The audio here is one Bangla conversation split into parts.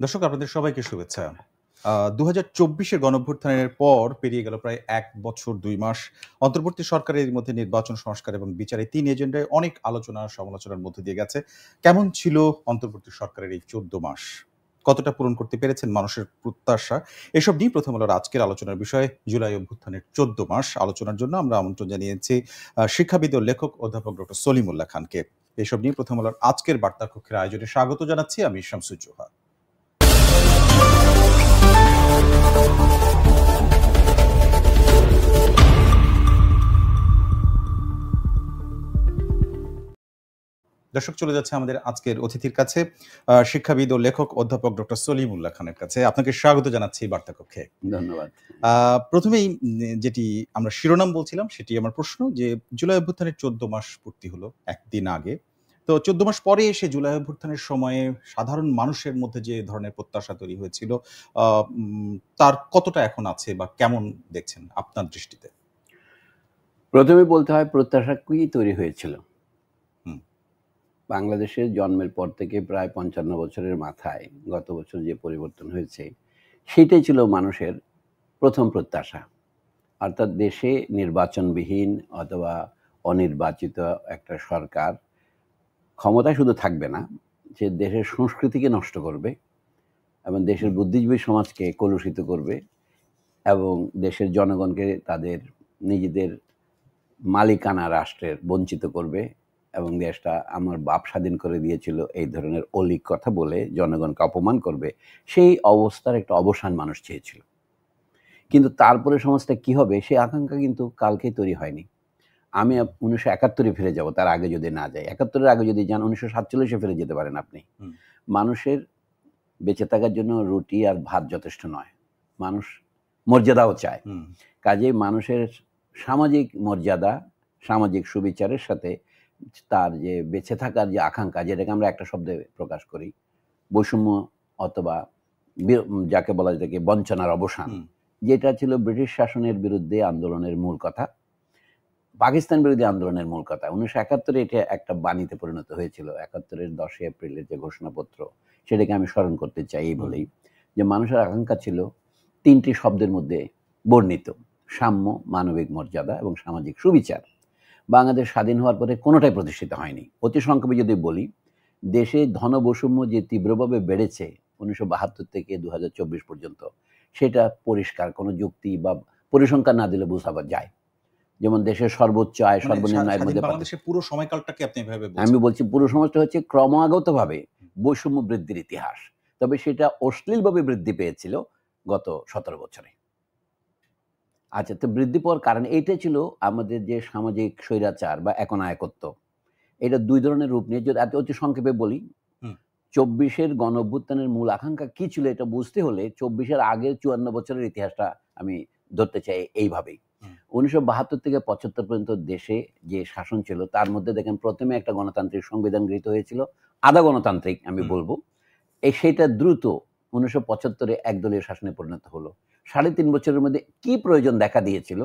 দর্শক আপনাদের সবাইকে শুভেচ্ছা। ২০২৪-এর গণঅভ্যুত্থানের পর পেরিয়ে গেল প্রায় ১ বছর ২ মাস। অন্তর্বর্তী সরকারের এর মধ্যে নির্বাচন সংস্কার এবং বিচার এই ৩ এজেন্ডায় অনেক আলোচনা সমালোচনার মধ্য দিয়ে গেছে। কেমন ছিল অন্তর্বর্তী সরকারের এই ১৪ মাস? কতটা পূরণ করতে পেরেছেন মানুষের প্রত্যাশা? এসব নিয়ে প্রথম আলোর আজকের আলোচনার বিষয় জুলাই অভ্যুত্থানের ১৪ মাস। আলোচনার জন্য আমরা আমন্ত্রণ জানিয়েছি শিক্ষাবিদ ও লেখক অধ্যাপক ডক্টর সলিমুল্লাহ খানকে। এসব নিয়ে প্রথম আলোর আজকের বার্তা কক্ষের আয়োজনে স্বাগত জানাচ্ছি আমি শামসুজ্জোহা। দর্শক চলে যাচ্ছে আমাদের আজকের অতিথির কাছে শিক্ষাবিদ ও লেখক অধ্যাপক ডক্টর সলিমুল্লাহ খানের কাছে। আপনাকে স্বাগত জানাচ্ছি বার্তা কক্ষে। ধন্যবাদ। প্রথমেই যেটি আমরা শিরোনাম বলছিলাম সেটি আমার প্রশ্ন যে জুলাই অভ্যুত্থানের ১৪ মাস পূর্তি হলো একদিন আগে। তো ১৪ মাস পরে এসে জুলাই অভ্যুত্থানের সময়ে সাধারণ মানুষের মধ্যে যে ধরনের প্রত্যাশা তৈরি হয়েছিল আ উম তার কতটা এখন আছে বা কেমন দেখছেন আপনার দৃষ্টিতে? প্রথমে বলতে হয় প্রত্যাশা কি তৈরি হয়েছিল। হুম। বাংলাদেশের জন্মের পর থেকে প্রায় ৫৫ বছরের মাথায় গত বছর যে পরিবর্তন হয়েছে, সেটাই ছিল মানুষের প্রথম প্রত্যাশা। অর্থাৎ দেশে নির্বাচনবিহীন অথবা অনির্বাচিত একটা সরকার ক্ষমতায় শুধু থাকবে না, সে দেশের সংস্কৃতিকে নষ্ট করবে এবং দেশের বুদ্ধিজীবী সমাজকে কলুষিত করবে এবং দেশের জনগণকে তাদের নিজেদের মালিকানা রাষ্ট্রের বঞ্চিত করবে এবং দেশটা আমার বাপ স্বাধীন করে দিয়েছিল এই ধরনের অলিক কথা বলে জনগণকে অপমান করবে। সেই অবস্থার একটা অবসান মানুষ চেয়েছিল। কিন্তু তারপরে সমাজটা কি হবে সেই আকাঙ্ক্ষা কিন্তু কালকেই তৈরি হয়নি। আমি ১৯৭১-এ ফিরে যাব, তার আগে যদি না যাই। ৭১-এর আগে যদি যান ১৯৪৭-এ ফিরে যেতে পারেন আপনি। মানুষের বেঁচে থাকার জন্য রুটি আর ভাত যথেষ্ট নয়, মানুষ মর্যাদাও চায়। কাজেই মানুষের সামাজিক মর্যাদা, সামাজিক সুবিচারের সাথে তার যে বেঁচে থাকার যে আকাঙ্ক্ষা, যেটাকে আমরা একটা শব্দে প্রকাশ করি, বৈষম্য অথবা যাকে বলা যায় বঞ্চনার অবসান, যেটা ছিল ব্রিটিশ শাসনের বিরুদ্ধে আন্দোলনের মূল কথা, পাকিস্তান বিরোধী আন্দোলনের মূল কথা। ১৯৭১-এ এটা একটা বাণীতে পরিণত হয়েছিল। ৭১-এর ১০ এপ্রিলের যে ঘোষণাপত্র, সেটাকে আমি স্মরণ করতে চাই এই বলেই যে মানুষের আকাঙ্ক্ষা ছিল ৩টি শব্দের মধ্যে বর্ণিত: সাম্য, মানবিক মর্যাদা এবং সামাজিক সুবিচার। বাংলাদেশ স্বাধীন হওয়ার পরে কোনোটাই প্রতিষ্ঠিত হয়নি। অতি সংক্ষেপে যদি বলি, দেশে ধনবৈষম্য যে তীব্রভাবে বেড়েছে ১৯৭২ থেকে ২০২৪ পর্যন্ত, সেটা পরিষ্কার, কোনো যুক্তি বা পরিসংখ্যান না দিলে বোঝাবা যায়। যেমন দেশের সর্বোচ্চ আয় সর্বনিম্ন আয়ের মধ্যে বাংলাদেশের পুরো সময়কালটাকে আপনি এভাবে বলছেন? আমি বলছি পুরো সমাজটা হচ্ছে ক্রমাগতভাবে বৈষম্য বৃদ্ধির ইতিহাস। তবে সেটা অশ্লীলভাবে বৃদ্ধি পেয়েছিল গত ১৭ বছরে। আচ্ছা, তো বৃদ্ধি পাওয়ার কারণ এইটাই ছিল আমাদের যে সামাজিক স্বৈরাচার বা একনায়কত্ব। এটা ২ ধরনের রূপ নিয়ে, যদি অতি সংক্ষেপে বলি, ২৪-এর গণঅভ্যুত্থানের মূল আকাঙ্ক্ষা কি ছিল এটা বুঝতে হলে ২৪-এর আগের ৫৪ বছরের ইতিহাসটা আমি ধরতে চাই এইভাবেই। ১৯৭২ থেকে ৭৫ পর্যন্ত দেশে যে শাসন ছিল তার মধ্যে দেখেন প্রথমে একটা গণতান্ত্রিক সংবিধান গৃহীত হয়েছিল, আধা গণতান্ত্রিক আমি বলবো। সেটা দ্রুত ১৯৭৫-এ একদলীয় শাসনে পরিণত হলো। ৩.৫ বছরের মধ্যে কি প্রয়োজন দেখা দিয়েছিল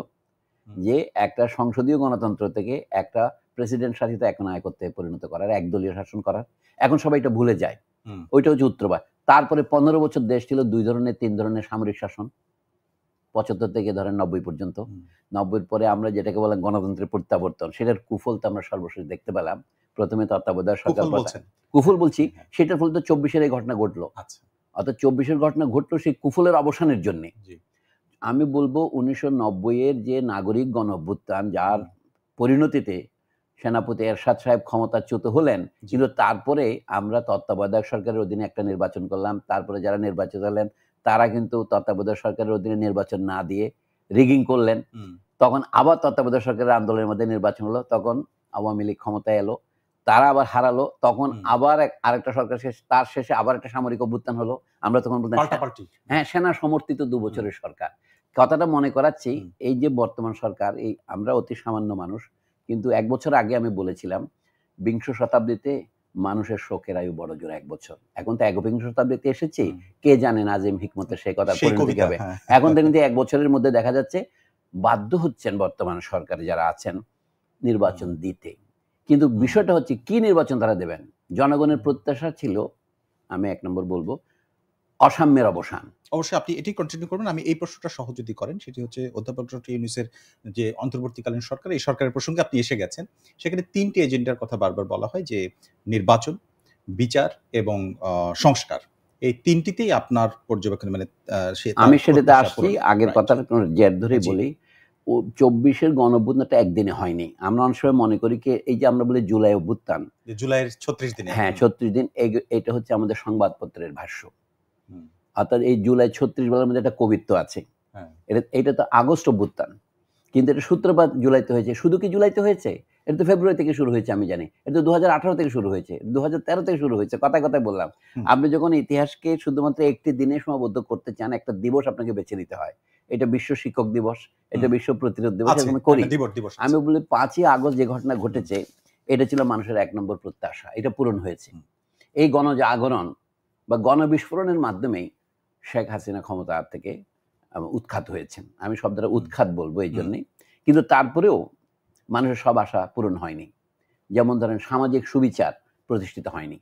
যে একটা সংসদীয় গণতন্ত্র থেকে একটা প্রেসিডেন্ট শাসিত একনায়কত্বে পরিণত করার, একদলীয় শাসন করার। এখন সবাই এটা ভুলে যায়। ওইটা হচ্ছে উত্তরবা। তারপরে ১৫ বছর দেশ ছিল ২ ধরনের ৩ ধরনের সামরিক শাসন, ৭৫ থেকে ধরেন ৯০ পর্যন্ত। ৯০-এর পরে আমরা যেটাকে বলেন গণতন্ত্রের প্রত্যাবর্তন, সেটার কুফল তো আমরা সর্বশেষ দেখতে পেলাম। প্রথমে তত্ত্বাবধায়ক সরকার, কুফল বলছি, সেটার ফলে তো ২৪-এর এই ঘটনা ঘটলো। অর্থাৎ ২৪-এর ঘটনা ঘটলো সেই কুফলের অবসানের জন্যে। আমি বলবো ১৯৯০-এর যে নাগরিক গণঅভ্যুত্থান, যার পরিণতিতে সেনাপতি এরশাদ সাহেব ক্ষমতাচ্যুত হলেন, কিন্তু তারপরে আমরা তত্ত্বাবধায়ক সরকারের অধীনে একটা নির্বাচন করলাম। তারপরে যারা নির্বাচিত হলেন তারা কিন্তু তত্ত্বাবধায়ক সরকারের অধীনে নির্বাচন না দিয়ে রিগিং করলেন। তখন আবার তত্ত্বাবধায়ক সরকারের আন্দোলনের মধ্যে নির্বাচন হলো, তখন আওয়ামী লীগ ক্ষমতায় এলো, তারা আবার হারালো, তখন আবার আরেকটা সরকার তার শেষে আবার একটা সামরিক অভ্যুত্থান হলো। আমরা তখন হ্যাঁ, সেনা সমর্থিত ২ বছরের সরকার। কথাটা মনে করাচ্ছি, এই যে বর্তমান সরকার, এই আমরা অতি সামান্য মানুষ, কিন্তু ১ বছর আগে আমি বলেছিলাম বিংশ শতাব্দীতে মানুষের শোকের আয়ু বড় জোর ১ বছর। এখন তো একবিংশ শতাব্দীতে এসেছি, কে জানে নাজিম হিকমতের সেই কথা পরিণতি হবে। এখন কিন্তু ১ বছরের মধ্যে দেখা যাচ্ছে বাধ্য হচ্ছেন বর্তমান সরকারে যারা আছেন নির্বাচন দিতে। কিন্তু বিষয়টা হচ্ছে কি নির্বাচন তারা দেবেন? জনগণের প্রত্যাশা ছিল, আমি ১ নম্বর বলবো, অসাম্যের অবসান। অবশ্যই আপনি এটি কন্টিনিউ করবেন। আমি এই প্রশ্নটা সহ যদি করেন, সেটি হচ্ছে অধ্যাপক ডক্টর ইউনূসের যে অন্তর্বর্তীকালীন সরকার, এই সরকারের প্রসঙ্গে আপনি এসে গেছেন। সেখানে ৩ টি এজেন্ডার কথা বারবার বলা হয় যে নির্বাচন, বিচার এবং সংস্কার। এই ৩ টিতেই আপনার পর্যবেক্ষণ মানে আমি সেটাতে আসছি। আগের রাইট। কথাটা জের ধরেই জি। বলি। ২৪-এর গণঅভ্যুত্থানটা একদিনে হয়নি। আমরা অনেক সময় মনে করি কি এই যে আমরা বলি জুলাই অভ্যুত্থান, যে জুলাইয়ের ৩৬ দিনে। হ্যাঁ ৩৬ দিন, এটা হচ্ছে আমাদের সংবাদপত্রের ভাষ্য। হুম, অর্থাৎ এই জুলাই ৩৬ বলার মধ্যে একটা কবিত্ব আছে। হ্যাঁ। এটা তো আগস্ট অভ্যুত্থান। কিন্তু এটা সূত্রপাত জুলাইতে হয়েছে। শুধু কি জুলাইতে হয়েছে? এটা তো ফেব্রুয়ারি থেকে শুরু হয়েছে আমি জানি। এটা তো ২০১৮ থেকে শুরু হয়েছে। ২০১৩ থেকে শুরু হয়েছে। কথায়, কথায় বললাম। হুম। আপনি যখন ইতিহাসকে শুধুমাত্র একটি দিনে সীমাবদ্ধ করতে চান, একটা দিবস আপনাকে বেছে নিতে হয়। এটা বিশ্ব শিক্ষক দিবস, এটা বিশ্ব প্রতিরোধ দিবস, আছে, এরকম করি। একটা দিবস আছে। আমি বলি ৫ই আগস্ট যে ঘটনা ঘটেছে, এটা ছিল মানুষের ১ নম্বর প্রত্যাশা। এটা পূরণ হয়েছে। হুম। এই গণজাগরণ বা গণবিস্ফোরণের মাধ্যমেই শেখ হাসিনা ক্ষমতা থেকে উৎখাত হয়েছেন। আমি শব্দটা উৎখাত বলবো এই জন্যই। কিন্তু তারপরেও মানুষের সব আশা পূরণ হয়নি। যেমন ধরেন সামাজিক সুবিচার প্রতিষ্ঠিত হয়নি।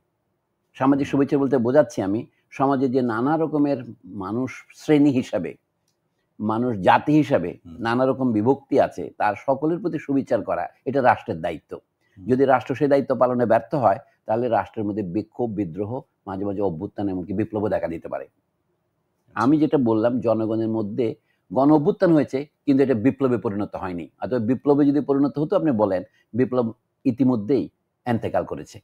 সামাজিক সুবিচার বলতে বোঝাচ্ছি আমি, সমাজে যে নানা রকমের মানুষ শ্রেণী হিসাবে, মানুষ জাতি হিসাবে নানা রকম বিভক্তি আছে, তার সকলের প্রতি সুবিচার করা এটা রাষ্ট্রের দায়িত্ব। যদি রাষ্ট্র সেই দায়িত্ব পালনে ব্যর্থ হয়, তাহলে রাষ্ট্রের মধ্যে বিক্ষোভ, বিদ্রোহ, মাঝে, মাঝে অভ্যুত্থান এমনকি বিপ্লবও দেখা দিতে পারে। আমি যেটা বললাম, জনগণের মধ্যে গণ অভ্যুত্থান হয়েছে, কিন্তু এটা বিপ্লবে পরিণত হয়নি। অথবা বিপ্লবে যদি পরিণত হতো, আপনি বলেন বিপ্লব ইতিমধ্যেই এন্তেকাল করেছে।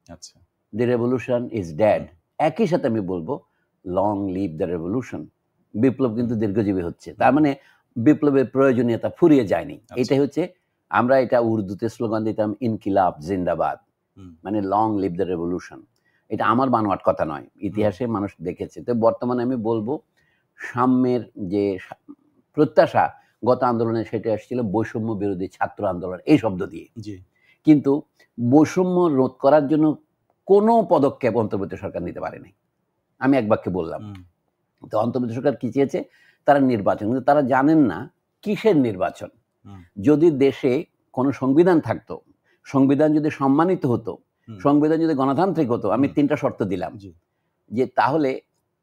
আচ্ছা। দি রেভলিউশন ইজ ডেড। একই সাথে আমি বলবো লং লিভ দ্য রেভলিউশন। বিপ্লব কিন্তু দীর্ঘজীবী হচ্ছে। তার মানে বিপ্লবের প্রয়োজনীয়তা ফুরিয়ে যায়নি। এটাই হচ্ছে, আমরা এটা উর্দুতে স্লোগান দিতাম ইনকিলাব জিন্দাবাদ, মানে লং লিভ দ্য রেভলিউশন। এটা আমার বানোয়াট কথা নয়, ইতিহাসে মানুষ দেখেছে। তো বর্তমানে আমি বলবো সাম্যের যে প্রত্যাশা গত আন্দোলনে, সেটা আসছিল বৈষম্য বিরোধী ছাত্র আন্দোলন এই শব্দ দিয়ে। কিন্তু বৈষম্য রোধ করার জন্য কোনো পদক্ষেপ অন্তর্বর্তী সরকার নিতে পারেনি। আমি এক বাক্যে বললাম। তো অন্তর্বর্তী সরকার কি চেয়েছে? তারা নির্বাচন, কিন্তু তারা জানেন না কিসের নির্বাচন। যদি দেশে কোনো সংবিধান থাকতো, সংবিধান যদি সম্মানিত হতো, সংবিধান যদি গণতান্ত্রিক হতো, আমি ৩টা শর্ত দিলাম, যে তাহলে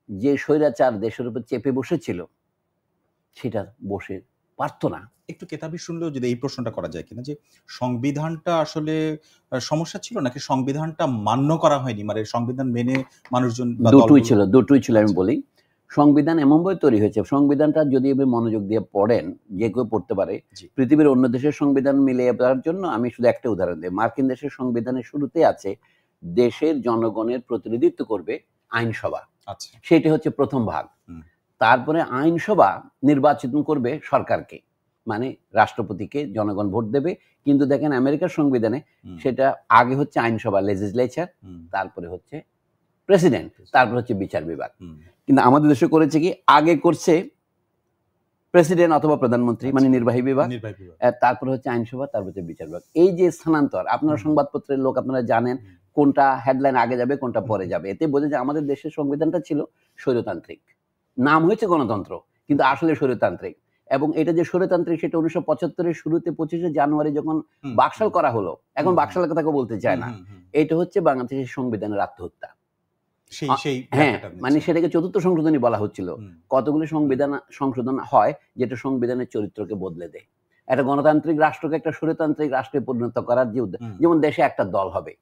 যে স্বৈরাচার দেশের উপর চেপে বসেছিল সেটা বসে পারতো না। একটু কেতাবি শুনলেও যদি এই প্রশ্নটা করা যায় কিনা, যে সংবিধানটা আসলে সমস্যা ছিল নাকি সংবিধানটা মান্য করা হয়নি, মানে সংবিধান মেনে মানুষজন দুটোই ছিল। আমি বলি, সংবিধান এমনভাবে তৈরি হয়েছে, সংবিধানটা যদি আপনি মনোযোগ দিয়ে পড়েন, যে কেউ পড়তে পারে। পৃথিবীর অন্য দেশের সংবিধান মিলিয়ে দেওয়ার জন্য আমি শুধু একটা উদাহরণ দিই। মার্কিন দেশের সংবিধানের শুরুতে আছে দেশের জনগণের প্রতিনিধিত্ব করবে আইনসভা। আচ্ছা। সেটা হচ্ছে প্রথম ভাগ। তারপরে আইনসভা নির্বাচিত করবে সরকারকে, মানে রাষ্ট্রপতিকে জনগণ ভোট দেবে। কিন্তু দেখেন আমেরিকার সংবিধানে সেটা আগে হচ্ছে আইনসভা, লেজিসলেচার, তারপরে হচ্ছে প্রেসিডেন্ট, তারপর হচ্ছে বিচার বিভাগ। কিন্তু আমাদের দেশে করেছে কি, আগে করছে প্রেসিডেন্ট অথবা প্রধানমন্ত্রী, মানে নির্বাহী বিভাগ, তারপর হচ্ছে আইনসভা, তারপর হচ্ছে বিচার বিভাগ। এই যে স্থানান্তর, আপনারা সংবাদপত্রের লোক, আপনারা জানেন কোনটা হেডলাইন আগে যাবে, কোনটা পরে যাবে। এতে বোঝা যায় আমাদের দেশের সংবিধানটা ছিল স্বৈরতান্ত্রিক। নাম হয়েছে গণতন্ত্র, কিন্তু আসলে স্বৈরতান্ত্রিক। এবং এটা যে স্বৈরতান্ত্রিক, সেটা ১৯৭৫-এর শুরুতে ২৫শে জানুয়ারি যখন বাকশাল করা হলো, এখন বাকশালের কথা কেউ বলতে চায় না। এটা হচ্ছে বাংলাদেশের সংবিধানের আত্মহত্যা। হ্যাঁ, মানে সেটাকে ৪র্থ সংশোধনী বলা হচ্ছিল। কতগুলি সংবিধান সংশোধন হয় যেটা সংবিধানের চরিত্রকে বদলে দেয়। একটা গণতান্ত্রিক রাষ্ট্রকে একটা স্বৈরতান্ত্রিক রাষ্ট্রে পরিণত করার যে উদ্যোগ, যেমন দেশে একটা দল হবে,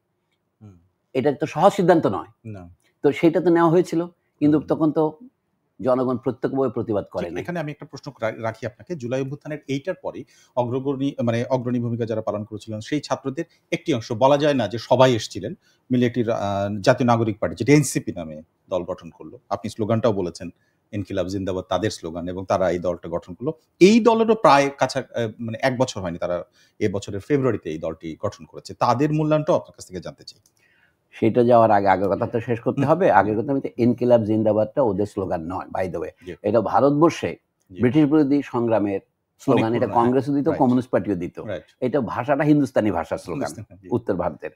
এটা তো সহজ সিদ্ধান্ত নয়। তো সেটা তো নেওয়া হয়েছিল, কিন্তু তখন তো জনগণ প্রত্যক্ষভাবে প্রতিবাদ করে না। এখানে আমি একটা প্রশ্ন রাখি আপনাকে। জুলাই অভ্যুত্থানের এইটার পরে অগ্রণী ভূমিকা যারা পালন করেছিলেন, সেই ছাত্রদের একটি অংশ, বলা যায় না যে সবাই এসেছিলেন, মিলে একটি জাতীয় নাগরিক পার্টি, যেটা এনসিপি নামে দল গঠন করলো। আপনি স্লোগানটাও বলেছেন ইনকিলাব জিন্দাবাদ, তাদের স্লোগান, এবং তারা এই দলটা গঠন করলো। এই দলেরও প্রায় মানে ১ বছর হয়নি, তারা এবছরের ফেব্রুয়ারিতে এই দলটি গঠন করেছে। তাদের মূল্যায়নটাও আপনার কাছ থেকে জানতে চাই। সেটা যাওয়ার আগে আগের কথা তো শেষ করতে হবে। আগের কথা আমি, ইনকিলাব জিন্দাবাদটা ওদের স্লোগান নয়, বাই দ্য ওয়ে। এটা ভারতবর্ষে ব্রিটিশ বিরোধী সংগ্রামের স্লোগান। এটা কংগ্রেসও দিত, কমিউনিস্ট পার্টিও দিত। এটা ভাষাটা হিন্দুস্তানি ভাষার স্লোগান, উত্তর ভারতের।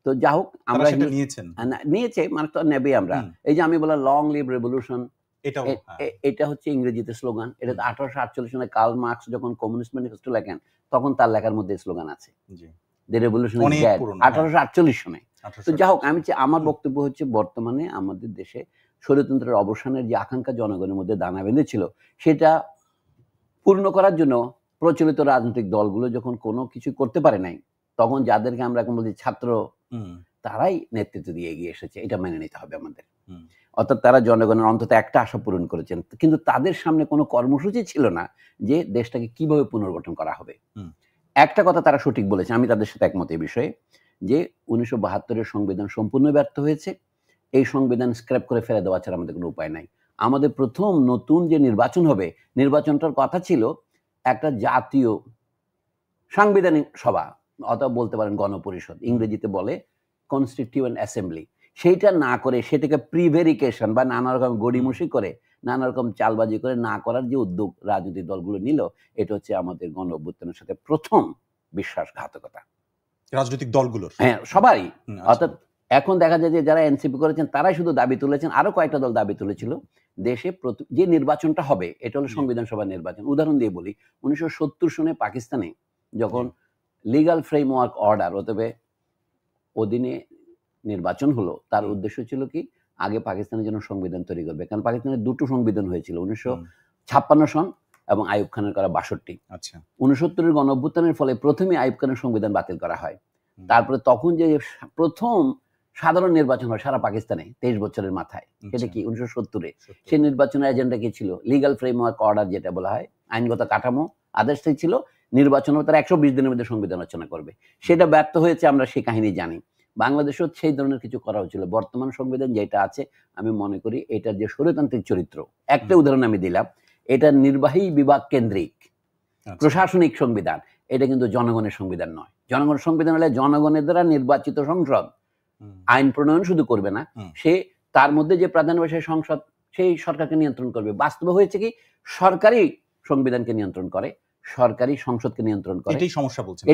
তো যা হোক, আমরা নিয়েছে, মানুষ তো নেবে। আমরা এই যে আমি বললাম লং লিভ রেভলিউশন, এটা হচ্ছে ইংরেজিতে স্লোগান। এটা 1848 সনে কার্ল মার্কস যখন কমিউনিস্ট ম্যানিফেস্টো লেখেন, তখন তার লেখার মধ্যে স্লোগান আছে, দ্য রেভলিউশন ইজ ডেড, 1848 সনে। তো যাই হোক, আমার বক্তব্য হচ্ছে বর্তমানে আমাদের দেশে স্বৈরতন্ত্রের অবসানের যে আকাঙ্ক্ষা জনগণের মধ্যে দানা বেঁধেছিল, সেটা পূর্ণ করার জন্য প্রচলিত রাজনৈতিক দলগুলো যখন কোনো কিছু করতে পারে নাই, তখন যাদেরকে আমরা এখন বলছি ছাত্র, তারাই নেতৃত্ব দিয়ে এগিয়ে এসেছে। এটা মেনে নিতে হবে আমাদের। অর্থাৎ তারা জনগণের অন্তত একটা আশা পূরণ করেছেন, কিন্তু তাদের সামনে কোনো কর্মসূচি ছিল না যে দেশটাকে কিভাবে পুনর্গঠন করা হবে। একটা কথা তারা সঠিক বলেছে, আমি তাদের সাথে একমত এই বিষয়ে, যে 1972-এর সংবিধান সম্পূর্ণ ব্যর্থ হয়েছে। এই সংবিধান স্ক্র্যাপ করে ফেলে দেওয়া ছাড়া আমাদের কোনো উপায় নাই। আমাদের প্রথম নতুন যে নির্বাচন হবে, নির্বাচনটার কথা ছিল একটা জাতীয় সাংবিধানিক সভা, অথবা বলতে পারেন গণপরিষদ, ইংরেজিতে বলে কনস্টিটিউয়েন্ট অ্যাসেম্বলি। সেইটা না করে সেটাকে প্রিভেরিকেশন বা নানা রকম গড়িমসি করে, নানা রকম চালবাজি করে না করার যে উদ্যোগ রাজনৈতিক দলগুলো নিল, এটা হচ্ছে আমাদের গণ অভ্যুত্থানের সাথে প্রথম বিশ্বাসঘাতকতা রাজনৈতিক দলগুলোর। হ্যাঁ, সবারই। অর্থাৎ এখন দেখা যায় যে যারা এনসিপি করেছেন তারাই শুধু দাবি তুলেছেন, আরো কয়েকটা দল দাবি তুলেছিল দেশে যে নির্বাচনটা হবে এটা হলো সংবিধান সভা নির্বাচন। উদাহরণ দিয়ে বলি, 1970 সনে পাকিস্তানে যখন লিগাল ফ্রেমওয়ার্ক অর্ডার অথবা অধীনে নির্বাচন হলো, তার উদ্দেশ্য ছিল কি, আগে পাকিস্তানের জন্য সংবিধান তৈরি করবে। কারণ পাকিস্তানের দুটো সংবিধান হয়েছিল, 1956 সন এবং আইয়ুব খানের করা 62। 69-এর গণ অভ্যুত্থানের ফলে প্রথমে আইয়ুব খানের সংবিধান বাতিল করা হয়। তারপরে তখন যে প্রথম সাধারণ নির্বাচন হয় সারা পাকিস্তানে 23 বছরের মাথায়, সেটা কি 1970-এ। সেই নির্বাচনের এজেন্ডা কি ছিল? লিগাল ফ্রেমওয়ার্ক অর্ডার, যেটা বলা হয় আইনগত কাঠামো, আদেশটাই ছিল নির্বাচন হবে তারা 120 দিনের মধ্যে সংবিধান রচনা করবে। সেটা ব্যর্থ হয়েছে, আমরা সেই কাহিনী জানি। বাংলাদেশেও সেই ধরনের কিছু করা হয়েছিল। বর্তমান সংবিধান যেটা আছে, আমি মনে করি এটার যে স্বৈরতান্ত্রিক চরিত্র, একটা উদাহরণ আমি দিলাম, এটা নির্বাহী বিভাগ কেন্দ্রিক প্রশাসনিক সংবিধান, এটা কিন্তু জনগণের সংবিধান নয়। জনগণের সংবিধান হলে জনগণের দ্বারা নির্বাচিত সংসদ আইন প্রণয়ন শুধু করবে না, সে তার মধ্যে যে প্রাধান্য সেই সংসদ, সেই সরকারকে নিয়ন্ত্রণ করবে। বাস্তবে হয়েছে কি, সরকারি সংবিধানকে নিয়ন্ত্রণ করে, সরকারি সংসদকে নিয়ন্ত্রণ করে। এটাই সমস্যা বলছেন।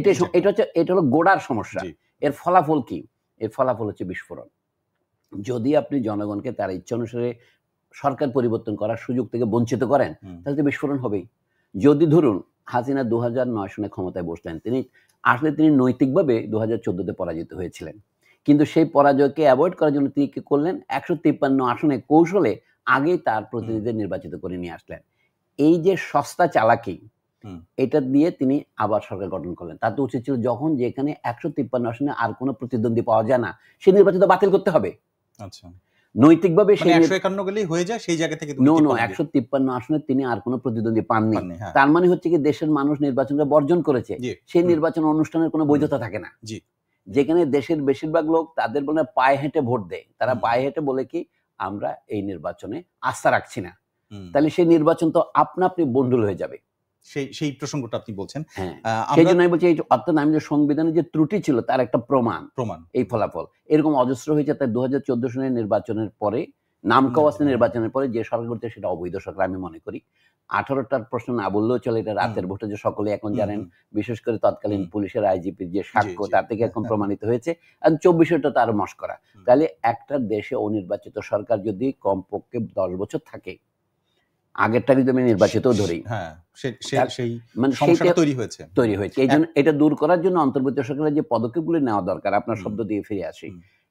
এটা হলো গোড়ার সমস্যা। এর ফলাফল কি? এর ফলাফল হচ্ছে বিস্ফোরণ। যদি আপনি জনগণকে তার ইচ্ছা অনুসারে সরকার পরিবর্তন করার সুযোগ থেকে বঞ্চিত করেন, তাহলে তো বিস্ফোরণ হবেই। যদি ধরুন হাসিনা 2009 সনে ক্ষমতায় বসলেন, তিনি নৈতিকভাবে 2014-তে পরাজিত হয়েছিলেন, কিন্তু সেই পরাজয়কে অ্যাভয়েড করার জন্য তিনি কি করলেন? 153 আসনে কৌশলে আগেই তার প্রতিনিধিদের নির্বাচিত করে নিয়ে আসলেন। এই যে সস্তা চালাকি, এটা দিয়ে তিনি আবার সরকার গঠন করলেন। তার তো উচিত ছিল যখন যেখানে 153 আসনে আর কোনো প্রতিদ্বন্দ্বী পাওয়া যায় না, সেই নির্বাচিত বাতিল করতে হবে। আচ্ছা, নৈতিকভাবে সেই 151 গেলেই হয়ে যায়, সেই জায়গা থেকে 153 আসনে তিনি আর কোনো প্রতিদ্বন্দ্বী পাননি। তার মানে হচ্ছে কি, দেশের মানুষ নির্বাচনকে বর্জন করেছে, সেই নির্বাচন অনুষ্ঠানের কোনো বৈধতা থাকে না। যেখানে দেশের বেশিরভাগ লোক তাদের বলে পায়ে হেঁটে ভোট দেয়, তারা পায়ে হেঁটে বলে কি, আমরা এই নির্বাচনে আস্থা রাখছি না, তাহলে সেই নির্বাচন তো আপনা আপনি বন্ডুল হয়ে যাবে। সেই প্রসঙ্গটা আপনি বলছেন। সেই জন্য আমি বলছি, অর্থাৎ আমি যে সংবিধানের যে ত্রুটি ছিল তার একটা প্রমাণ এই ফলাফল। এরকম অজস্র হয়েছে। তাই 2014 সনের নির্বাচনের পরে, নামকাওয়াস্তে নির্বাচনের পরে যে সরকার করতে, সেটা অবৈধ সরকার আমি মনে করি। 18টার প্রশ্ন না বললেও চলে, এটা রাতের ভোটে যে সকলে এখন জানেন, বিশেষ করে তৎকালীন পুলিশের আইজিপির যে সাক্ষ্য, তার থেকে এখন প্রমাণিত হয়েছে। আর 24-টা তার মস্করা। তাহলে একটা দেশে অনির্বাচিত সরকার যদি কমপক্ষে 10 বছর থাকে, আগেরটা যদি আমি নির্বাচিত ধরি, তৈরি হয়েছে। এই জন্য এটা দূর করার জন্য অন্তর্বর্তী সরকারের যে পদক্ষেপগুলি নেওয়া দরকার, আপনার শব্দ দিয়ে ফিরে আসি।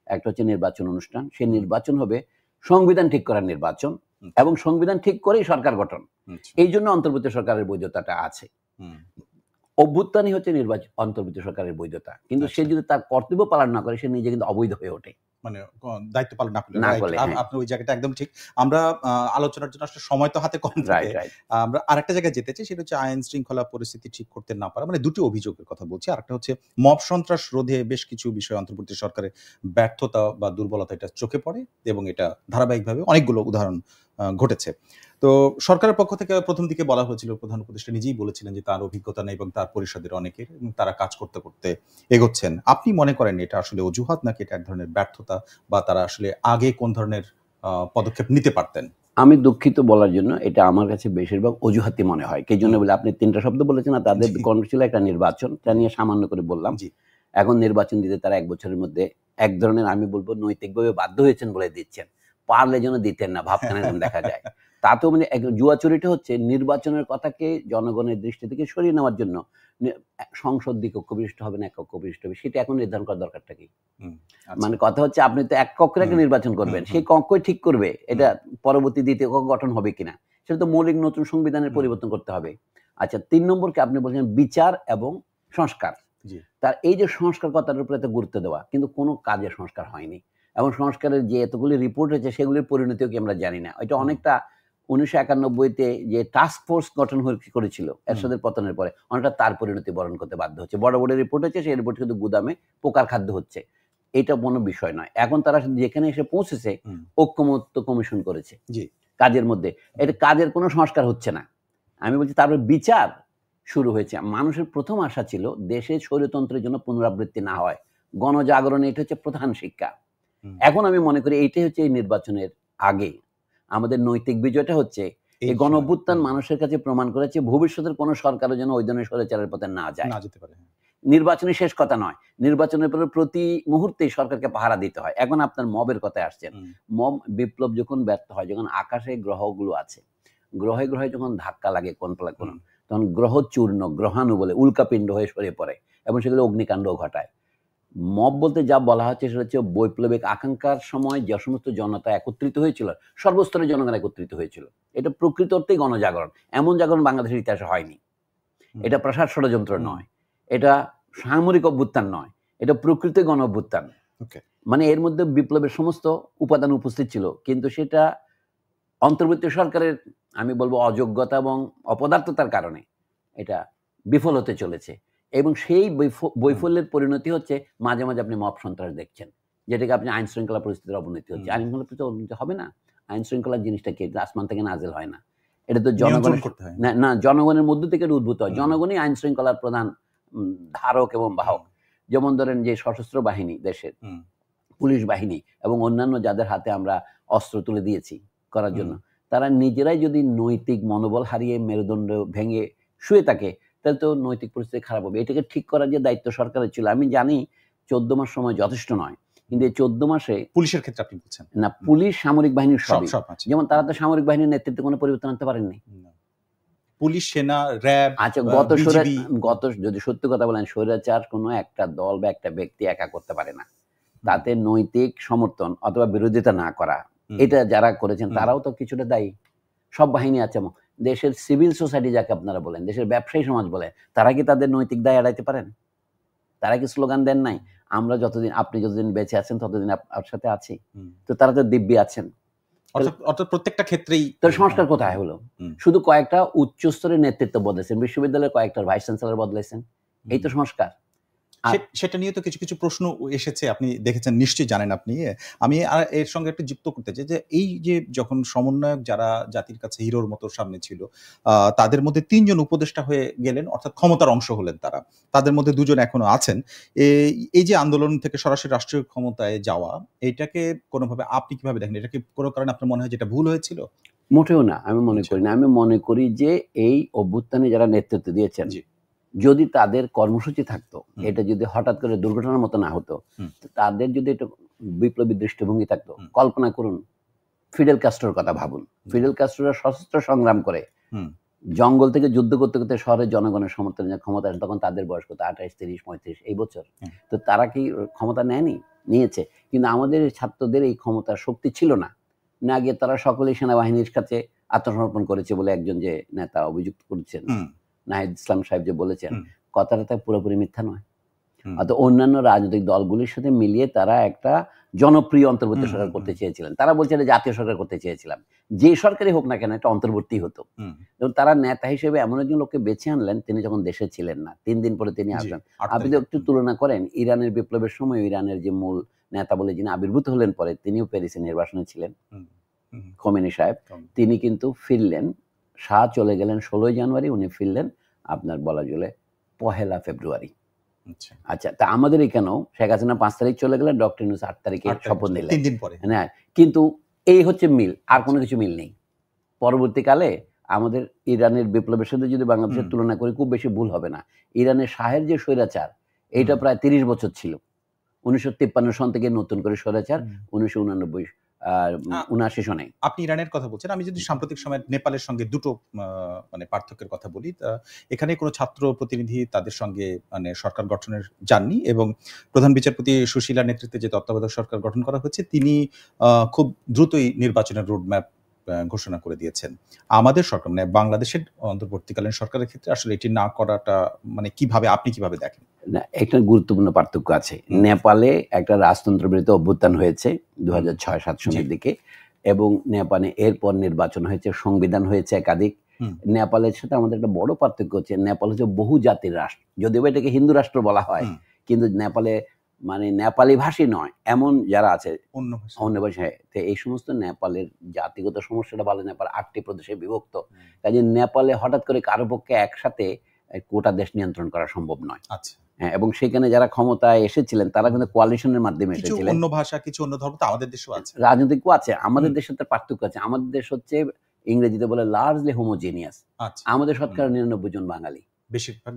একটা হচ্ছে নির্বাচন অনুষ্ঠান, সেই নির্বাচন হবে সংবিধান ঠিক করার নির্বাচন, এবং সংবিধান ঠিক করেই সরকার গঠন। এই জন্য অন্তর্বর্তী সরকারের বৈধতাটা আছে। অভ্যুত্থানই হচ্ছে নির্বাচন অন্তর্বর্তী সরকারের বৈধতা, কিন্তু সে যদি তার কর্তব্য পালন না করে, সে নিজে কিন্তু অবৈধ হয়ে ওঠে, মানে দায়িত্ব পালন না করলে। আপনি ওই জায়গাটা একদম ঠিক। আমরা আলোচনার জন্য আসলে সময় তো হাতে কম থাকে, আমরা আরেকটা জায়গায় যেতে চাই, সেটা হচ্ছে আইন শৃঙ্খলা পরিস্থিতি ঠিক করতে না পারা, মানে দুটি অভিযোগের কথা বলছি। আরেকটা হচ্ছে মব সন্ত্রাস রোধে বেশ কিছু বিষয় অন্তর্বর্তী সরকারের ব্যর্থতা বা দুর্বলতা, এটা চোখে পড়ে, এবং এটা ধারাবাহিকভাবে অনেকগুলো উদাহরণ ঘটেছে। তো সরকারের পক্ষ থেকে প্রথম দিকে বলা হয়েছিল, প্রধান উপদেষ্টা নিজেই বলেছিলেন যে তার অভিজ্ঞতা নেই এবং তার পরিষদের অনেকের, তারা কাজ করতে করতে এগোচ্ছেন। আপনি মনে করেন এটা আসলে অজুহাত, নাকি এটা এক ধরনের ব্যর্থতা, বা তারা আসলে আগে কোন ধরনের পদক্ষেপ নিতে পারতেন? আমি দুঃখিত বলার জন্য, এটা আমার কাছে বেশিরভাগ অজুহাতই মনে হয়। কে জন্য বলে, আপনি 3টা শব্দ বলেছেন, আর তাদের কর্ম ছিল একটা নির্বাচন, তা নিয়ে সামান্য করে বললাম। এখন নির্বাচন দিতে তারা 1 বছরের মধ্যে এক ধরনের, আমি বলবো নৈতিকভাবে বাধ্য হয়েছেন বলে দিচ্ছেন, পারলে যেন দিতেন না, ভাবতেন এরকম দেখা যায়। তাতেও মানে জুয়া চুরিটা হচ্ছে নির্বাচনের কথাকে জনগণের দৃষ্টি থেকে সরিয়ে নেওয়ার জন্য সংসদ দ্বিকক্ষ বিশিষ্ট হবে না একক বিশিষ্ট হবে, সেটা এখন নির্ধারণ করার দরকারটা কি? মানে কথা হচ্ছে আপনি তো এক কক্ষের একটা নির্বাচন করবেন, সেই কক্ষই ঠিক করবে এটা পরবর্তী দ্বিতীয় কক্ষ গঠন হবে কিনা, সেটা তো মৌলিক নতুন সংবিধানের পরিবর্তন করতে হবে। আচ্ছা, 3 নম্বরকে আপনি বলছেন বিচার এবং সংস্কার। তার এই যে সংস্কার কথার উপরে এত গুরুত্ব দেওয়া, কিন্তু কোনো কাজে সংস্কার হয়নি, এবং সংস্কারের যে এতগুলি রিপোর্ট হয়েছে সেগুলির পরিণতিও কি আমরা জানি না। এটা অনেকটা 1991-তে যে টাস্ক ফোর্স গঠন করেছিল এরশাদের পতনের পরে, অনেকটা তার পরিণতি বরণ করতে বাধ্য হচ্ছে। বড় বড় রিপোর্ট হচ্ছে, সেই রিপোর্ট কিন্তু গুদামে পোকার খাদ্য হচ্ছে। এটা কোনো বিষয় নয়। এখন তারা যেখানে এসে পৌঁছেছে ঐক্যমত্য কমিশন করেছে কাজের মধ্যে, এটা কাজের কোনো সংস্কার হচ্ছে না। আমি বলছি তারপরে বিচার শুরু হয়েছে। মানুষের প্রথম আশা ছিল দেশের স্বৈরতন্ত্রের জন্য পুনরাবৃত্তি না হয়, গণজাগরণে, এটা হচ্ছে প্রধান শিক্ষা। এখন আমি মনে করি এইটাই হচ্ছে এই নির্বাচনের আগে আমাদের নৈতিক বিজয়টা হচ্ছে এই গণঅভ্যুত্থান মানুষের কাছে প্রমাণ করেছে ভবিষ্যতের কোন সরকারের জন্য ওই ধরনের স্বৈরাচারের পথে না যায়, না যেতে পারে। নির্বাচনের শেষ কথা নয়, নির্বাচনের পরে প্রতি মুহূর্তেই সরকারকে পাহারা দিতে হয়। এখন আপনার মবের কথায় আসছেন, মব বিপ্লব যখন ব্যর্থ হয়, যখন আকাশে গ্রহগুলো আছে, গ্রহে গ্রহে যখন ধাক্কা লাগে কোন তখন গ্রহ চূর্ণ, গ্রহাণু বলে উল্কাপিণ্ড হয়ে সরে পড়ে এবং সেগুলো অগ্নিকাণ্ড ঘটায়। মব বলতে যা বলা হচ্ছে সেটা হচ্ছে বৈপ্লবিক আকাঙ্ক্ষার সময় যে সমস্ত জনতা একত্রিত হয়েছিল, সর্বস্তরের জনগণ একত্রিত হয়েছিল। এটা প্রকৃত অর্থেই গণজাগরণ। এমন জাগরণ বাংলাদেশের ইতিহাসে হয়নি। এটা প্রসার ষড়যন্ত্র নয়, এটা সামরিক অভ্যুত্থান নয়, এটা প্রকৃত গণ অভ্যুত্থান। মানে এর মধ্যে বিপ্লবের সমস্ত উপাদান উপস্থিত ছিল, কিন্তু সেটা অন্তর্বর্তী সরকারের আমি বলবো অযোগ্যতা এবং অপদার্থতার কারণে এটা বিফল হতে চলেছে। এবং সেই বৈফল্যের পরিণতি হচ্ছে মাঝে মাঝে আপনি মব সন্ত্রাস দেখছেন, যেটাকে আপনি আইন শৃঙ্খলা পরিস্থিতির অবনতি হচ্ছে। আইন শৃঙ্খলা পরিস্থিতির অবনতি হবে না, আইন শৃঙ্খলার জিনিসটা কি আসমান থেকে নাজেল হয় না, এটা তো জনগণের না, জনগণের মধ্য থেকে উদ্ভূত হয়। জনগণই আইন শৃঙ্খলার প্রধান ধারক এবং বাহক। যেমন ধরেন যে সশস্ত্র বাহিনী, দেশের পুলিশ বাহিনী এবং অন্যান্য যাদের হাতে আমরা অস্ত্র তুলে দিয়েছি করার জন্য, তারা নিজেরাই যদি নৈতিক মনোবল হারিয়ে মেরুদণ্ড ভেঙে শুয়ে থাকে, তাহলে তো নৈতিক পরিস্থিতি খারাপ হবে। এটাকে ঠিক করার যে দায়িত্ব সরকারের ছিল। আমি জানি 14 মাস সময় যথেষ্ট নয়, কিন্তু এই 14 মাসে পুলিশের ক্ষেত্রে আপনি বলছেন না, পুলিশ সামরিক বাহিনীর সবই, যেমন তারা তো সামরিক বাহিনীর নেতৃত্বে কোনো পরিবর্তন আনতে পারেননি। পুলিশ, সেনা, র্যাব। আচ্ছা, যদি সত্যি কথা বলেন, স্বৈরাচার কোনো একটা দল বা একটা ব্যক্তি একা করতে পারে না। তাতে নৈতিক সমর্থন অথবা বিরোধিতা না করা, এটা যারা করেছেন তারাও তো কিছুটা দায়ী। সব বাহিনী আছে, দেশের সিভিল সোসাইটি যাকে আপনারা বলেন, দেশের ব্যবসায়ী সমাজ বলেন, তারা কি তাদের নৈতিক দায় এড়াইতে পারেন? তারা কি স্লোগান দেন নাই, আমরা যতদিন, আপনি যতদিন বেঁচে আছেন ততদিন আপনার সাথে আছি? তো তারা তো দিব্যি আছেন। অর্থাৎ প্রত্যেকটা ক্ষেত্রেই তো সংস্কার কোথায় হলো? শুধু কয়েকটা উচ্চ স্তরের নেতৃত্ব বদলেছেন, বিশ্ববিদ্যালয়ের কয়েকটা ভাইস চ্যান্সেলর বদলেছেন, এই তো সংস্কার। সেটা নিয়ে তো কিছু কিছু প্রশ্ন এসেছে, আপনি দেখেছেন নিশ্চয়ই, জানেন আপনি। আমি এর সঙ্গে একটু যুক্ত করতে চাই যে এই যে যখন সমন্বয়ক যারা জাতির কাছে হিরোর মতো সামনে ছিল, তাদের মধ্যে 3 জন উপদেষ্টা হয়ে গেলেন, অর্থাৎ ক্ষমতার অংশ হলেন তারা। তাদের মধ্যে 2 জন এখনো আছেন। এই যে আন্দোলন থেকে সরাসরি রাষ্ট্রীয় ক্ষমতায় যাওয়া, এটাকে কোনোভাবে আপনি কিভাবে দেখেন? এটা কি কোনো কারণে আপনার মনে হয় যেটা ভুল হয়েছিল? মোটেও না, আমি মনে করি না। আমি মনে করি যে এই অভ্যুত্থানে যারা নেতৃত্ব দিয়েছেন, যদি তাদের কর্মসূচি থাকতো, এটা যদি হঠাৎ করে দুর্ঘটনার মতো না হতো, তাদের যদি একটু বিপ্লবী দৃষ্টিভঙ্গি থাকতো, কল্পনা করুন, ফিডেল কাস্ট্রোর কথা ভাবুন। ফিডেল কাস্ট্রোরা সশস্ত্র সংগ্রাম করে জঙ্গল থেকে যুদ্ধ করতে করতে শহরের জনগণের সমর্থনে ক্ষমতা আসে, তখন তাদের বয়স কত? 28, 30, 35 এই বছর। তো তারা কি ক্ষমতা নেয়নি? নিয়েছে। কিন্তু আমাদের ছাত্রদের এই ক্ষমতার শক্তি ছিল না, না গিয়ে তারা সকলেই সেনাবাহিনীর কাছে আত্মসমর্পণ করেছে বলে একজন যে নেতা অভিযুক্ত করেছেন, নাহিদ ইসলাম সাহেব যে বলেছেন, কথাটা তাই পুরোপুরি মিথ্যা নয়। অর্থাৎ অন্যান্য রাজনৈতিক দলগুলির সাথে মিলিয়ে তারা একটা জনপ্রিয় অন্তর্বর্তী সরকার করতে চেয়েছিলেন। তারা বলছেন জাতীয় সরকার করতে চেয়েছিলাম, যে সরকারই হোক না কেন একটা অন্তর্বর্তী হতো। এবং তারা নেতা হিসেবে এমন একজন লোককে বেছে আনলেন, তিনি যখন দেশে ছিলেন না, 3 দিন পরে তিনি আসলেন। আপনি তো একটু তুলনা করেন, ইরানের বিপ্লবের সময় ইরানের যে মূল নেতা বলে যিনি আবির্ভূত হলেন পরে, তিনিও প্যারিসে নির্বাসনে ছিলেন, খোমেনি সাহেব। তিনি কিন্তু ফিরলেন, শাহ চলে গেলেন 16 জানুয়ারি, উনি ফিরলেন আপনার বলা চলে 1 ফেব্রুয়ারি। আচ্ছা, তা আমাদের এখানেও শেখ হাসিনা 5 তারিখ চলে গেলেন, ডক্টর ইউনূস 8 তারিখে শপথ নিলেন, 3 দিন পরে। হ্যাঁ, কিন্তু এই হচ্ছে মিল, আর কোনো কিছু মিল নেই। পরবর্তীকালে আমাদের ইরানের বিপ্লবের সাথে যদি বাংলাদেশের তুলনা করি, খুব বেশি ভুল হবে না। ইরানের শাহের যে স্বৈরাচার, এটা প্রায় 30 বছর ছিল। 1953 সন থেকে নতুন করে স্বৈরাচার, 1989 79 সনে। আপনি ইরানের কথা বলছেন, আমি যদি সাম্প্রতিক সময়ে নেপালের সঙ্গে দুটো মানে পার্থক্যের কথা বলি, এখানে কোনো ছাত্র প্রতিনিধি তাদের সঙ্গে মানে সরকার গঠনের যাননি, এবং প্রধান বিচারপতি সুশীলার নেতৃত্বে যে তত্ত্বাবধায়ক সরকার গঠন করা হয়েছে তিনি খুব দ্রুতই নির্বাচনের রোডম্যাপ ঘোষণা করে দিয়েছেন। আমাদের সরকার মানে বাংলাদেশের অন্তর্বর্তীকালীন সরকারের ক্ষেত্রে আসলে এটি না করাটা মানে আপনি কিভাবে দেখেন? না, একটা গুরুত্বপূর্ণ পার্থক্য আছে। নেপালে একটা রাজতন্ত্র বিরোধী অভ্যুত্থান হয়েছে 2006-07 সনের দিকে, এবং নেপালে এরপর নির্বাচন হয়েছে, সংবিধান হয়েছে একাধিক। নেপালের সাথে আমাদের একটা বড় পার্থক্য হচ্ছে, নেপাল হচ্ছে বহু জাতির রাষ্ট্র, যদিও এটাকে হিন্দু রাষ্ট্র বলা হয়, কিন্তু নেপালে মানে নেপালি ভাষী নয় এমন যারা আছে অন্য ভাষায়, এই সমস্ত নেপালের জাতিগত সমস্যাটা ভালো। নেপাল 8টি প্রদেশে বিভক্ত, কাজে নেপালে হঠাৎ করে কারো পক্ষে একসাথে গোটা দেশ নিয়ন্ত্রণ করা সম্ভব নয়। এবং সেখানে যারা ক্ষমতায় এসেছিলেন তারা কিন্তু কোয়ালিশনের মাধ্যমে এসেছিলেন। অন্য ভাষা, কিছু অন্য ধর্ম তো আমাদের দেশেও আছে, রাজনৈতিকও আছে। আমাদের দেশের সাথে পার্থক্য আছে, আমাদের দেশ হচ্ছে ইংরেজিতে বলে লার্জলি হোমোজেনিয়াস। আমাদের শতকরা 99 জন বাঙালি বেশিরভাগ।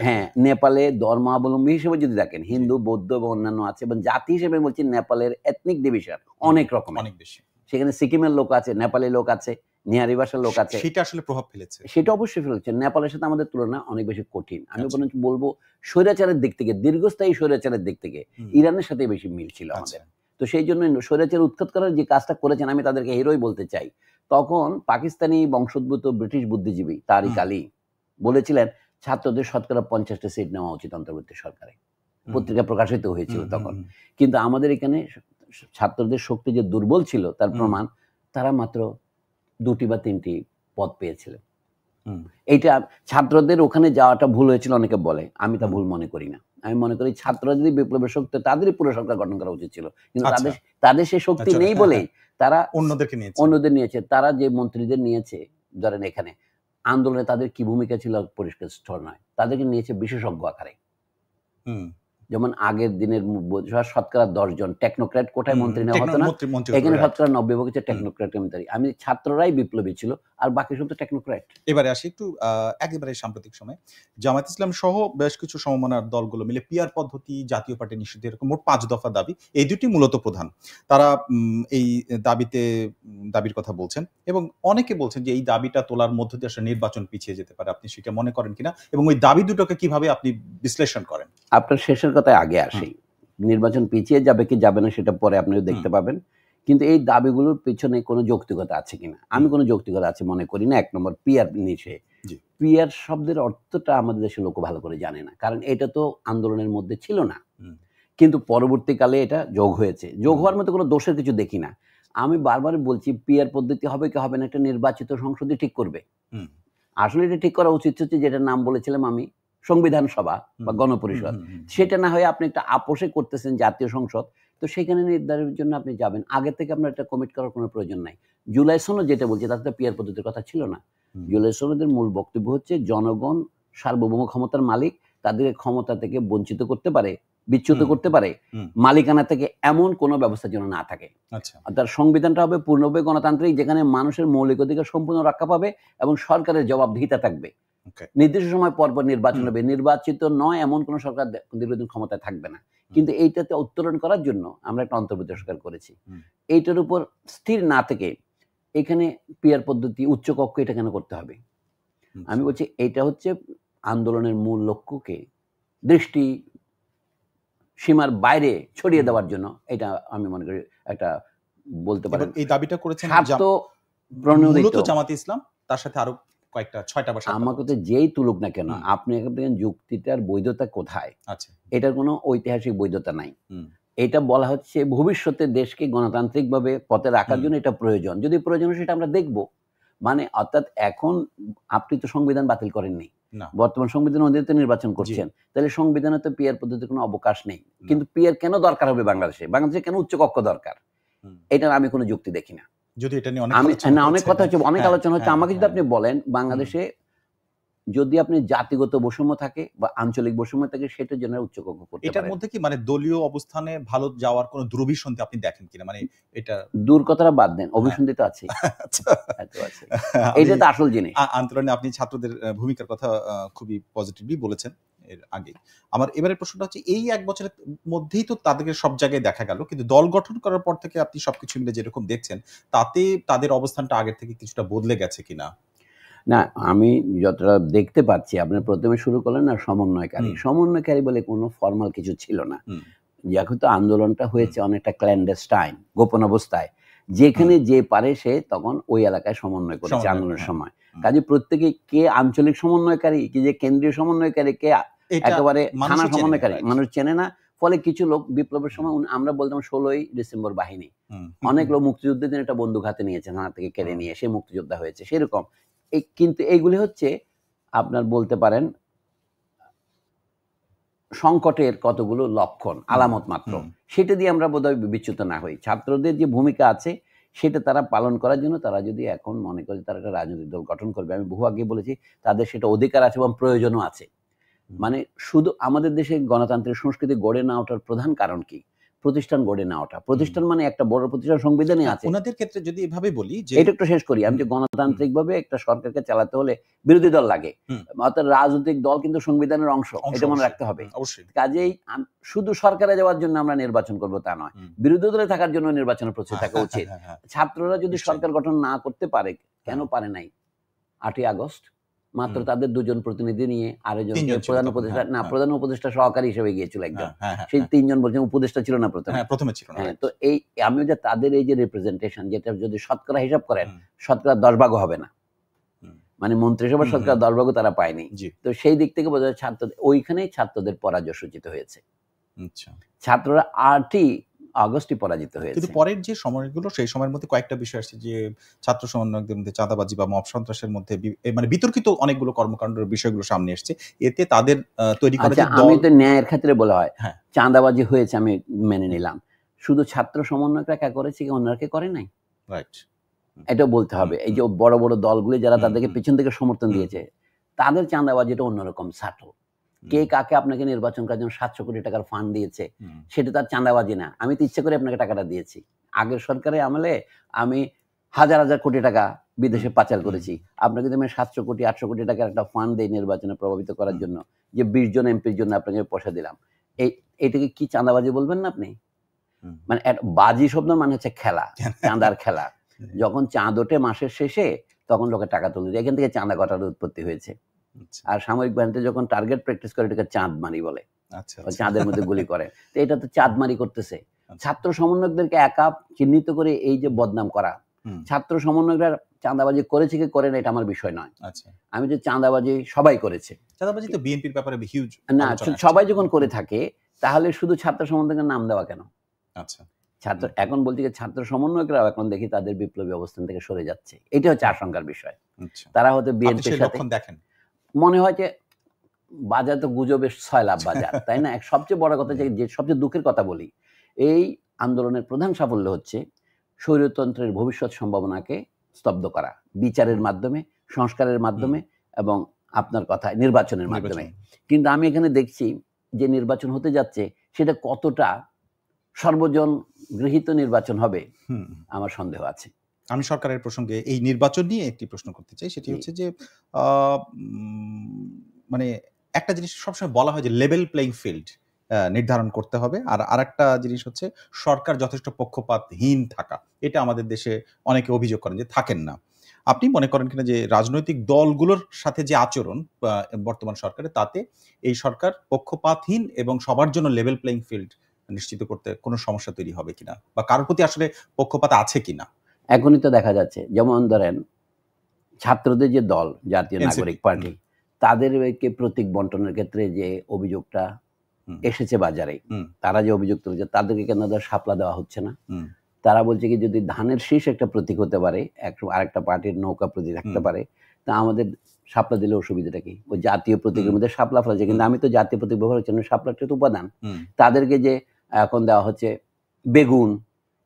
হ্যাঁ, নেপালে ধর্মাবলম্বী হিসেবে যদি দেখেন, হিন্দু, বৌদ্ধ এবং অন্যান্য আছে, এবং জাতি হিসেবে বলছি নেপালের এথনিক ডিভিশন অনেক রকম, অনেক বেশি। সেখানে সিকিমের লোক আছে, নেপালি লোক আছে, নিহারি ভাষার লোক আছে। সেটা আসলে প্রভাব ফেলেছে, সেটা অবশ্যই ফেলেছে। নেপালের সাথে আমাদের তুলনা অনেক বেশি কঠিন। আমি বলবো স্বৈরাচারের দিক থেকে, দীর্ঘস্থায়ী স্বৈরাচারের দিক থেকে ইরানের সাথে বেশি মিল ছিল আমাদের। তো সেই জন্য স্বৈরাচার উৎখাত করার যে কাজটা করেছেন, আমি তাদেরকে হিরোই বলতে চাই। তখন পাকিস্তানি বংশোদ্ভূত ব্রিটিশ বুদ্ধিজীবী তারিক আলী বলেছিলেন ছাত্রদের শতকরা 50টা সিট নেওয়া উচিত অন্তর্বর্তী সরকারে, পত্রিকা প্রকাশিত হয়েছিল তখন। কিন্তু আমাদের এখানে ছাত্রদের শক্তি যে দুর্বল ছিল তার প্রমাণ, তারা মাত্র 2টি বা 3টি পদ পেয়েছিলেন। এইটা ছাত্রদের ওখানে যাওয়াটা ভুল হয়েছিল অনেকে বলে, আমি তা ভুল মনে করি না। আমি মনে করি ছাত্ররা যদি বিপ্লবের শক্তি, তাদেরই পুরো সরকার গঠন করা উচিত ছিল, কিন্তু তাদের সেই শক্তি নেই বলেই তারা অন্যদের নিয়েছে। তারা যে মন্ত্রীদের নিয়েছে, ধরেন এখানে আন্দোলনে তাদের কি ভূমিকা ছিল পরিষ্কার স্থল নয়, তাদেরকে নিয়েছে বিশেষজ্ঞ আকারে। যেমন আগের দিনের শতকরা 10 জন টেকনোক্র্যাট, কোটায় মন্ত্রী নেওয়া হতো না, এখানে শতকরা 90 ভাগ হচ্ছে টেকনোক্র্যাট। আমি ছাত্ররাই বিপ্লবী ছিল, আর বাকি সব তো টেকনোক্র্যাট। এবারে আসি একটু একেবারে সাম্প্রতিক সময় জামায়াত ইসলাম সহ বেশ কিছু সমমনার দলগুলো মিলে পিয়ার পদ্ধতি, জাতীয় পার্টি নিষিদ্ধ, এরকম মোট 5 দফা দাবি, এই দুটি মূলত প্রধান। তারা এই দাবির কথা বলছেন, এবং অনেকে বলছেন যে এই দাবিটা তোলার মধ্য দিয়ে আসলে নির্বাচন পিছিয়ে যেতে পারে। আপনি সেটা মনে করেন কিনা, এবং ওই দাবি দুটোকে কিভাবে আপনি বিশ্লেষণ করেন? আপনার শেষের কথায় আগে আসি, নির্বাচন পিছিয়ে যাবে কি যাবে না সেটা পরে আপনিও দেখতে পাবেন, কিন্তু এই দাবিগুলোর পেছনে কোনো যৌক্তিকতা আছে কিনা, আমি কোনো যৌক্তিকতা আছে মনে করি না। 1 নম্বর, পিয়ার নিষে, পিয়ার শব্দের অর্থটা আমাদের দেশের লোক ভালো করে জানে না, কারণ এটা তো আন্দোলনের মধ্যে ছিল না, কিন্তু পরবর্তীকালে এটা যোগ হয়েছে। যোগ হওয়ার মতো কোনো দোষের কিছু দেখি না। আমি বারবার বলছি, পিয়ার পদ্ধতি হবে কি হবে না একটা নির্বাচিত সংসদই ঠিক করবে। আসলে এটা ঠিক করা উচিত হচ্ছে, যেটার নাম বলেছিলাম আমি, সংবিধান সভা বা গণপরিষদ। সেটা না হয়ে আপনি একটা আপোষে করতেছেন জাতীয় সংসদ, তো সেখানে নির্ধারণের জন্য আপনি যাবেন, আগে থেকে আপনার এটা কমিট করার কোনো প্রয়োজন নাই। জুলাই সনদ যেটা বলছে তাতে পিয়ার পদ্ধতির কথা ছিল না। জুলাই সনদের মূল বক্তব্য হচ্ছে জনগণ সার্বভৌম ক্ষমতার মালিক, তাদেরকে ক্ষমতা থেকে বঞ্চিত করতে পারে, বিচ্যুত করতে পারে, মালিকানা থেকে এমন কোনো ব্যবস্থা যেন না থাকে। তার সংবিধানটা হবে পূর্ণভাবে গণতান্ত্রিক, যেখানে মানুষের মৌলিক অধিকার সম্পূর্ণ রক্ষা পাবে এবং সরকারের জবাবদিহিতা থাকবে। নির্দিষ্ট সময় পর পর নির্বাচন হবে, নির্বাচিত নয় এমন কোন সরকার দীর্ঘদিন ক্ষমতায় থাকবে না। কিন্তু এইটাতে উত্তরণ করার জন্য আমরা একটা অন্তর্বর্তী সরকার করেছি। এইটার উপর স্থির না থেকে এখানে পিয়ার পদ্ধতি, উচ্চকক্ষ, এটা কেন করতে হবে? আমি বলছি এইটা হচ্ছে আন্দোলনের মূল লক্ষ্যকে দৃষ্টি সীমার বাইরে ছড়িয়ে দেওয়ার জন্য। এটা আমি মনে করি একটা বলতে পারেন এই দাবিটা করেছেন মূলত জামাত ইসলাম, তার সাথে আরো কয়েকটা 6টা বা 7টা। আমাকে তো যেই তুলুক না কেন, আপনি এখন দেখেন যুক্তিটার বৈধতা কোথায়? এটার কোনো ঐতিহাসিক বৈধতা নাই। এটা বলা হচ্ছে ভবিষ্যতে দেশকে গণতান্ত্রিকভাবে পথে রাখার জন্য এটা প্রয়োজন। যদি প্রয়োজন হয় সেটা আমরা দেখব। মানে অর্থাৎ এখন আপনি তো সংবিধান বাতিল করেননি, বর্তমান সংবিধান অনুযায়ী নির্বাচন করছেন, তাহলে সংবিধানে তো পিয়ার পদ্ধতির কোনো অবকাশ নেই। কিন্তু পিয়ার কেন দরকার হবে বাংলাদেশে? বাংলাদেশে কেন উচ্চকক্ষ দরকার? এটার আমি কোনো যুক্তি দেখি না। যদি এটা নিয়ে অনেক কথা হচ্ছে, অনেক আলোচনা হচ্ছে। আমাকে যদি আপনি বলেন বাংলাদেশে যদি আপনি জাতিগত বৈষম্য থাকে বা আঞ্চলিক বৈষম্য থাকে, সেটার জন্য উচ্চকক্ষ করতে পারেন। এটার মধ্যে কি মানে দলীয় অবস্থানে ভালো যাওয়ার কোনো দুরভিসন্ধি আপনি দেখেন কিনা? মানে এটা দূর কথাটা বাদ দেন, অভিসন্ধি তো আছে। এটা তো আসল জিনিস। আন্দোলনে আপনি ছাত্রদের ভূমিকার কথা খুবই পজিটিভলি বলেছেন। এর আগে। আমার এবারের প্রশ্নটা হচ্ছে এই ১ বছরের মধ্যেই তো তাদেরকে সব জায়গায় দেখা গেল। কিন্তু দল গঠন করার পর থেকে আপনি সবকিছু মিলে যেরকম দেখছেন, তাতে তাদের অবস্থানটা আগের থেকে কিছুটা বদলে গেছে কিনা? না, আমি যতটা দেখতে পাচ্ছি, আপনি ১ম এ শুরু করলেন না সমন্বয়কারী। সমন্বয়কারী বলে কোনো ফরমাল কিছু ছিল না। যেহেতু আন্দোলনটা হয়েছে অনেকটা ক্ল্যান্ডেস্টাইন, গোপন অবস্থায়। যেখানে যে পারে সে তখন ওই এলাকায় সমন্বয় করেছে আন্দোলনের সময়। কাজেই প্রত্যেকে কে আঞ্চলিক সমন্বয়কারী, কে যে কেন্দ্রীয় সমন্বয়কারী, কে একেবারে থানা সমন্বয়কারী, মানুষ চেনে না। ফলে কিছু লোক বিপ্লবের সময় আমরা বলতাম ১৬ই ডিসেম্বর বাহিনী। অনেক লোক মুক্তিযুদ্ধের দিন একটা বন্দুক হাতে নিয়েছে, থানা থেকে কেড়ে নিয়ে সে মুক্তিযোদ্ধা হয়েছে। সেরকম কিন্তু এইগুলি হচ্ছে আপনার বলতে পারেন সংকটের কতগুলো লক্ষণ, আলামত মাত্র। সেটা দিয়ে আমরা বোধহয় বিচ্যুত না হই। ছাত্রদের যে ভূমিকা আছে সেটা তারা পালন করার জন্য তারা যদি এখন মনে করে তারা একটা রাজনৈতিক দল গঠন করবে, আমি বহু আগে বলেছি তাদের সেটা অধিকার আছে এবং প্রয়োজনও আছে। মানে শুধু আমাদের দেশে গণতান্ত্রিক সংস্কৃতি গড়ে না ওঠার প্রধান কারণ কি? প্রতিষ্ঠান গড়ে না ওঠা। প্রতিষ্ঠান মানে একটা বড় প্রতিষ্ঠান সংবিধানে আছে। ওনাদের ক্ষেত্রে যদি এভাবে বলি যে এটা একটু শেষ করি। আমি যে গণতান্ত্রিকভাবে একটা সরকারকে চালাতে হলে বিরোধী দল লাগে। অর্থাৎ রাজনৈতিক দল কিন্তু সংবিধানের অংশ। এটা মনে রাখতে হবে। কাজেই শুধু সরকারে যাওয়ার জন্য আমরা নির্বাচন করব তা নয়। বিরোধী দলে থাকার জন্য নির্বাচনের প্রস্তুতি থাকা উচিত। ছাত্ররা যদি সরকার গঠন না করতে পারে, কেন পারে নাই? ৮ই আগস্ট মাত্র তাদের ২ জন প্রতিনিধি নিয়ে আরেকজনকে প্রধান উপদেষ্টা সহকারী হিসেবে গিয়েছিল একজন। সেই ৩ জন বলছেন উপদেষ্টা ছিল না প্রথমে ছিল না। তো এই আমি যে তাদের এই যে রিপ্রেজেন্টেশন, যেটা যদি শতকরা হিসাব করেন শতকরা ১০ ভাগও হবে না। মানে মন্ত্রিসভার শতকরা ১০ ভাগও তারা পায়নি। তো সেই দিক থেকে বোঝা যায় ছাত্রদের ওইখানেই ছাত্রদের পরাজয় সূচিত হয়েছে। ছাত্ররা ৮ই আগস্টই পরাজিত হয়েছে। কিন্তু পরের যে সময়গুলো সেই সময়ের মধ্যে কয়েকটা বিষয় আসছে যে ছাত্র সমন্বয়কদের মধ্যে চাঁদাবাজি বা মব সন্ত্রাসের মধ্যে মানে বিতর্কিত অনেকগুলো কর্মকাণ্ডের বিষয়গুলো সামনে এসেছে। এতে তাদের তৈরি করা যে দল, আমি তো ন্যায়ের ক্ষেত্রে বলা হয় চাঁদাবাজি হয়েছে আমি মেনে নিলাম। শুধু ছাত্র সমন্বয়করা একা করেছে কি অন্যরা কে করে নাই? রাইট। এটাও বলতে হবে। এই যে বড় বড় দলগুলি যারা তাদেরকে পিছন থেকে সমর্থন দিয়েছে তাদের চাঁদাবাজিটা অন্যরকম সাটল। কে কাকে আপনাকে নির্বাচন করার জন্য ৭০০ কোটি টাকার ফান্ড দিয়েছে সেটা তার চাঁদাবাজি না। আমি তো ইচ্ছে করে আপনাকে টাকাটা দিয়েছি। আগের সরকারে আমলে আমি হাজার হাজার কোটি টাকা বিদেশে পাচার করেছি। আপনাকে যদি আমি ৭০০ কোটি ৮০০ কোটি টাকার একটা ফান্ড দেই নির্বাচনে প্রভাবিত করার জন্য, যে ২০ জন এমপির জন্য আপনাকে পয়সা দিলাম, এটাকে কি চাঁদাবাজি বলবেন না আপনি? মানে বাজি শব্দ মানে হচ্ছে খেলা, চাঁদার খেলা। যখন চাঁদ ওঠে মাসের শেষে তখন লোকে টাকা তুলে দেয়। এখান থেকে চাঁদা কটার উৎপত্তি হয়েছে। আর সামরিক বাহিনীতে যখন টার্গেট প্র্যাকটিস করে এটাকে চাঁদমারি বলে। চাঁদের মধ্যে গুলি করে। তো এটা তো চাঁদমারি করতেছে। ছাত্র সমন্বয়কদেরকে একা চিহ্নিত করে এই যে বদনাম করা, ছাত্র সমন্বয়করা চাঁদাবাজি করেছে কি করে না এটা আমার বিষয় নয়। আমি যে চাঁদাবাজি সবাই করেছে। চাঁদাবাজি তো বিএনপির ব্যাপারে হিউজ না, সবাই যখন করে থাকে তাহলে শুধু ছাত্র সমন্বয়কের নাম দেওয়া কেন? ছাত্র এখন বলছি যে ছাত্র সমন্বয়করাও এখন দেখি তাদের বিপ্লবী অবস্থান থেকে সরে যাচ্ছে। এটা হচ্ছে আশঙ্কার বিষয়। তারা হয়তো বিএনপির সাথে দেখেন মনে হয় যে বাজার তো গুজবের ৬ লাভ বাজার, তাই না? সবচেয়ে বড় কথা যে সবচেয়ে দুঃখের কথা বলি, এই আন্দোলনের প্রধান সাফল্য হচ্ছে স্বৈরতন্ত্রের ভবিষ্যৎ সম্ভাবনাকে স্তব্ধ করা বিচারের মাধ্যমে, সংস্কারের মাধ্যমে এবং আপনার কথা নির্বাচনের মাধ্যমে। কিন্তু আমি এখানে দেখছি যে নির্বাচন হতে যাচ্ছে সেটা কতটা সর্বজন গৃহীত নির্বাচন হবে আমার সন্দেহ আছে। আমি সরকারের প্রসঙ্গে এই নির্বাচন নিয়ে একটি প্রশ্ন করতে চাই। সেটি হচ্ছে যে মানে একটা জিনিস সবসময় বলা হয় যে লেভেল প্লেইং ফিল্ড নির্ধারণ করতে হবে। আর আরেকটা জিনিস হচ্ছে সরকার যথেষ্ট পক্ষপাতহীন থাকা। এটা আমাদের দেশে অনেকে অভিযোগ করেন যে থাকেন না। আপনি মনে করেন কিনা যে রাজনৈতিক দলগুলোর সাথে যে আচরণ বর্তমান সরকারের, তাতে এই সরকার পক্ষপাতহীন এবং সবার জন্য লেভেল প্লেইং ফিল্ড নিশ্চিত করতে কোনো সমস্যা তৈরি হবে কিনা, বা কারোর প্রতি আসলে পক্ষপাত আছে কিনা? এখনই তো দেখা যাচ্ছে, যেমন ধরেন ছাত্রদের যে দল জাতীয় নাগরিক পার্টি, তাদেরকে প্রতীক বন্টনের ক্ষেত্রে যে অভিযোগটা এসেছে বাজারে, তারা যে অভিযোগ তুলেছে তাদেরকে কেন শাপলা দেওয়া হচ্ছে না? তারা বলছে কি যদি ধানের শীষ একটা প্রতীক হতে পারে, আরেকটা পার্টির নৌকা প্রতীক থাকতে পারে, তা আমাদের শাপলা দিলে অসুবিধাটা কি? ওই জাতীয় প্রতীকের মধ্যে শাপলা ফেলেছে, কিন্তু আমি তো জাতীয় প্রতীক ব্যবহার করছি না, শাপলা একটা উপাদান। তাদেরকে যে এখন দেওয়া হচ্ছে বেগুন,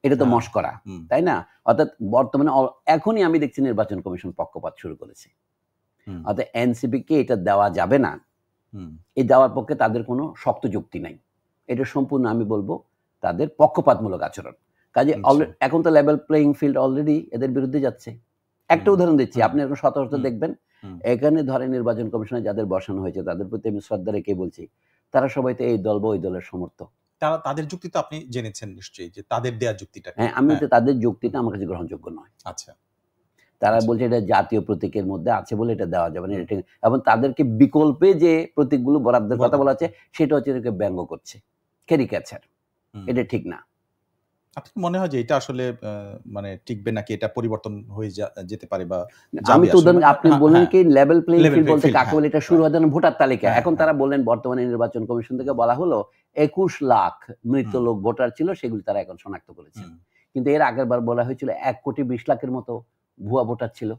এটা তো মশকরা, তাই না? অর্থাৎ বর্তমানে এখনই আমি দেখছি নির্বাচন কমিশন পক্ষপাত শুরু করেছে। অর্থাৎ এনসিপি কে এটা দেওয়া যাবে না, এই দেওয়ার পক্ষে তাদের কোনো শক্ত যুক্তি নাই। এটা সম্পূর্ণ আমি বলবো তাদের পক্ষপাতমূলক আচরণ। কাজে এখন তো লেভেল প্লেইং ফিল্ড অলরেডি এদের বিরুদ্ধে যাচ্ছে। একটা উদাহরণ দিচ্ছি, আপনি এখন শত দেখবেন এখানে ধরেন নির্বাচন কমিশনে যাদের বসানো হয়েছে তাদের প্রতি আমি শ্রদ্ধা রেখে বলছি, তারা সবাই তো এই দল বা ওই দলের সমর্থক। তাদের যুক্তি তো আপনি জেনেছেন নিশ্চয়ই, যে তাদের দেয়া যুক্তিটা কি? হ্যাঁ, আমি তো তাদের যুক্তিটা আমার কাছে গ্রহণযোগ্য নয়। আচ্ছা। তারা বলছে এটা জাতীয় প্রতীকের মধ্যে আছে বলে এটা দেওয়া যাবে না, এবং তাদেরকে বিকল্পে যে প্রতীকগুলো বরাদ্দের কথা বলা আছে সেটা হচ্ছে এটাকে ব্যঙ্গ করছে, ক্যারিকেচার। এটা ঠিক না। আপনার মনে হয় যে এটা আসলে মানে টিকবে নাকি এটা পরিবর্তন হয়ে যেতে পারে? বা আমি তো উদাহরণ, আপনি বলেন কি লেভেল প্লেইং ফিল্ড বলতে কাকে বলে, এটা শুরু হয় ভোটার তালিকা। এখন তারা বললেন বর্তমানে নির্বাচন কমিশন থেকে বলা হলো 21 লাখ মৃত লোক ভোটার ছিল, সেগুলি তারা এখন শনাক্ত করেছে। কিন্তু এর আগের বার বলা হয়েছিল 1,20,00,000-এর মতো ভুয়া ভোটার ছিল।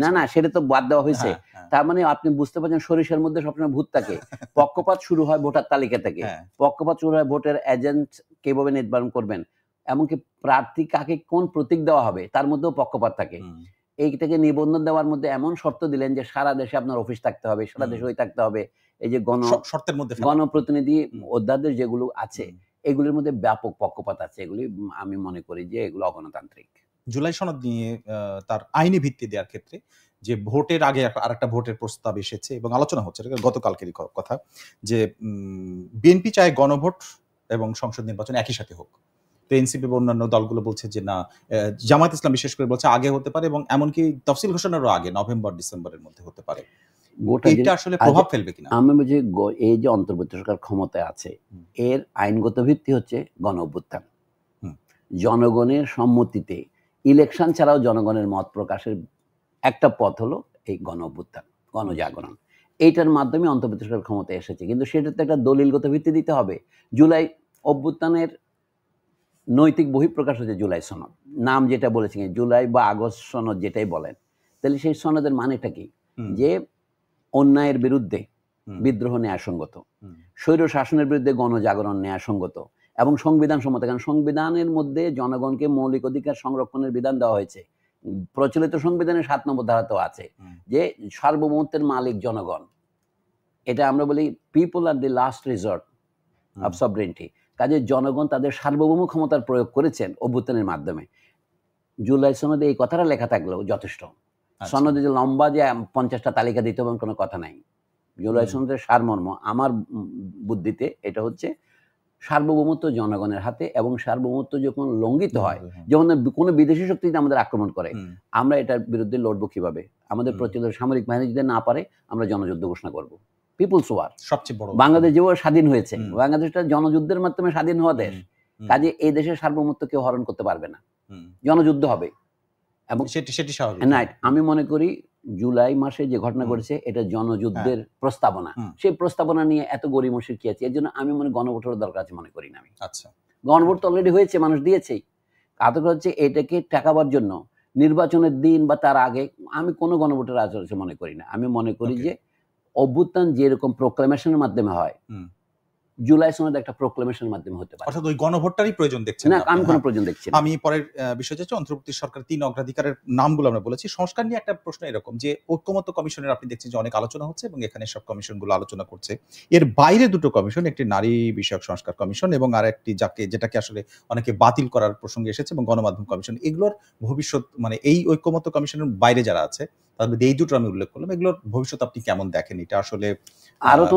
না না, সেটা তো বাদ দেওয়া হয়েছে। তার মানে আপনি বুঝতে পারছেন সরিষার মধ্যে সবসময় ভূত থাকে। পক্ষপাত শুরু হয় ভোটার তালিকা থেকে, পক্ষপাত শুরু হয় ভোটের এজেন্ট কিভাবে নির্বাচন করবেন, এমনকি প্রার্থী কাকে কোন প্রতীক দেওয়া হবে তার মধ্যেও পক্ষপাত থাকে। এইটাকে নিবন্ধন দেওয়ার মধ্যে এমন শর্ত দিলেন যে সারা দেশে আপনার অফিস থাকতে হবে, সারা দেশে ওই থাকতে হবে। এই যে গণপ্রতিনিধি অধ্যাদেশ যেগুলো আছে এগুলির মধ্যে ব্যাপক পক্ষপাত আছে। এগুলি আমি মনে করি যে এগুলো অগণতান্ত্রিক। জুলাই সনদ নিয়ে তার আইনি ভিত্তি দেওয়ার ক্ষেত্রে যে ভোটের আগে আরেকটা ভোটের প্রস্তাব এসেছে এবং আলোচনা হচ্ছে, গতকালকেরই কথা, যে বিএনপি চায় গণভোট এবং সংসদ নির্বাচন একই সাথে হোক। তো এনসিপি বা অন্যান্য দলগুলো বলছে যে না, জামায়াত ইসলাম বিশেষ করে বলছে আগে হতে পারে এবং এমনকি তফসিল ঘোষণারও আগে নভেম্বর-ডিসেম্বরের মধ্যে হতে পারে। এটা আসলে প্রভাব ফেলবে কিনা? আমি বলছি এই যে অন্তর্বর্তী সরকার ক্ষমতায় আছে, এর আইনগত ভিত্তি হচ্ছে গণ অভ্যুত্থান। জনগণের সম্মতিতে ইলেকশন ছাড়াও জনগণের মত প্রকাশের একটা পথ হলো এই গণ অভ্যুত্থান, গণজাগরণ। এইটার মাধ্যমে অন্তর্বর্তী সরকার ক্ষমতায় এসেছে, কিন্তু সেটাতে একটা দলিলগত ভিত্তি দিতে হবে। জুলাই অভ্যুত্থানের নৈতিক বহিঃপ্রকাশ হচ্ছে জুলাই সনদ, নাম যেটা বলেছেন জুলাই বা আগস্ট সনদ যেটাই বলেন। তাহলে সেই সনদের মানেটা কি? যে অন্যায়ের বিরুদ্ধে বিদ্রোহ ন্যায়সঙ্গত, স্বৈর শাসনের বিরুদ্ধে গণজাগরণ ন্যায়সঙ্গত এবং সংবিধান সম্মত। কারণ সংবিধানের মধ্যে জনগণকে মৌলিক অধিকার সংরক্ষণের বিধান দেওয়া হয়েছে। প্রচলিত সংবিধানের 7 নম্বর ধারাতেও আছে যে সার্বভৌমত্বের মালিক জনগণ। এটা আমরা বলি people are the last resort of sovereignty. কাজে জনগণ তাদের সার্বভৌম ক্ষমতার প্রয়োগ করেছেন অভ্যুত্থানের মাধ্যমে। জুলাই সনদে এই কথাটা লেখা থাকলেও যথেষ্ট। সনদে যে লম্বা যে 50টা তালিকা দিতে হবে কোনো কথা নাই। জুলাই সনদের সারমর্ম আমার বুদ্ধিতে এটা হচ্ছে সার্বভৌমত্ব জনগণের হাতে, এবং সার্বভৌমত্ব যখন লঙ্ঘিত হয়, যেমন কোনো বিদেশি শক্তি যদি আমাদের আক্রমণ করে, আমরা এটার বিরুদ্ধে লড়বো কিভাবে? আমাদের প্রচলিত সামরিক বাহিনী যদি না পারে, আমরা জনযুদ্ধ ঘোষণা করব। Peoples war. সবচেয়ে বড় বাংলাদেশ যেভাবে স্বাধীন হয়েছে, বাংলাদেশটা জনযুদ্ধের মাধ্যমে স্বাধীন হওয়া দেশ। কাজে এই দেশের সার্বভৌমত্ব কেউ হরণ করতে পারবে না, জনযুদ্ধ হবে। এবং সেটি স্বাভাবিক। আমি মনে করি জুলাই মাসে যে ঘটনা ঘটেছে এটা জনযুদ্ধের প্রস্তাবনা। সেই প্রস্তাবনা নিয়ে এত গড়িমসির কি আছে? এর জন্য আমি গণভোটের দরকার আছে মনে করি না আমি। আচ্ছা, গণভোট তো অলরেডি হয়েছে, মানুষ দিয়েছেই। কাতর হচ্ছে এটাকে ঠেকাবার জন্য নির্বাচনের দিন বা তার আগে আমি কোনো গণভোটের আচরণ মনে করি না। আমি মনে করি যে অভ্যুত্থান যেরকম প্রোক্লামেশনের মাধ্যমে হয়, জুলাই সনদ একটা প্রোক্লামেশনের মাধ্যমে হতে পারে। অর্থাৎ ওই গণভোটটারই প্রয়োজন দেখছেন না? আমি কোনো প্রয়োজন দেখছি না। আমি পরের বিষয় যাচ্ছি, অন্তর্বর্তী সরকার 3 অগ্রাধিকারের নামগুলো আমরা বলেছি। সংস্কার নিয়ে একটা প্রশ্ন এরকম যে ঐক্যমত্য কমিশনের আপনি দেখছেন যে অনেক আলোচনা হচ্ছে এবং এখানে সব কমিশনগুলো আলোচনা করছে। এর বাইরে দুটো কমিশন, একটি নারী বিষয়ক সংস্কার কমিশন এবং আরেকটি যেটাকে আসলে অনেকে বাতিল করার প্রসঙ্গে এসেছে, এবং গণমাধ্যম কমিশন। এগুলোর ভবিষ্যৎ মানে এই ঐক্যমত্য কমিশনের বাইরে যারা আছে তাদের এই দুটো আমি উল্লেখ করলাম, এগুলোর ভবিষ্যৎ আপনি কেমন দেখেন? এটা আসলে আরো তো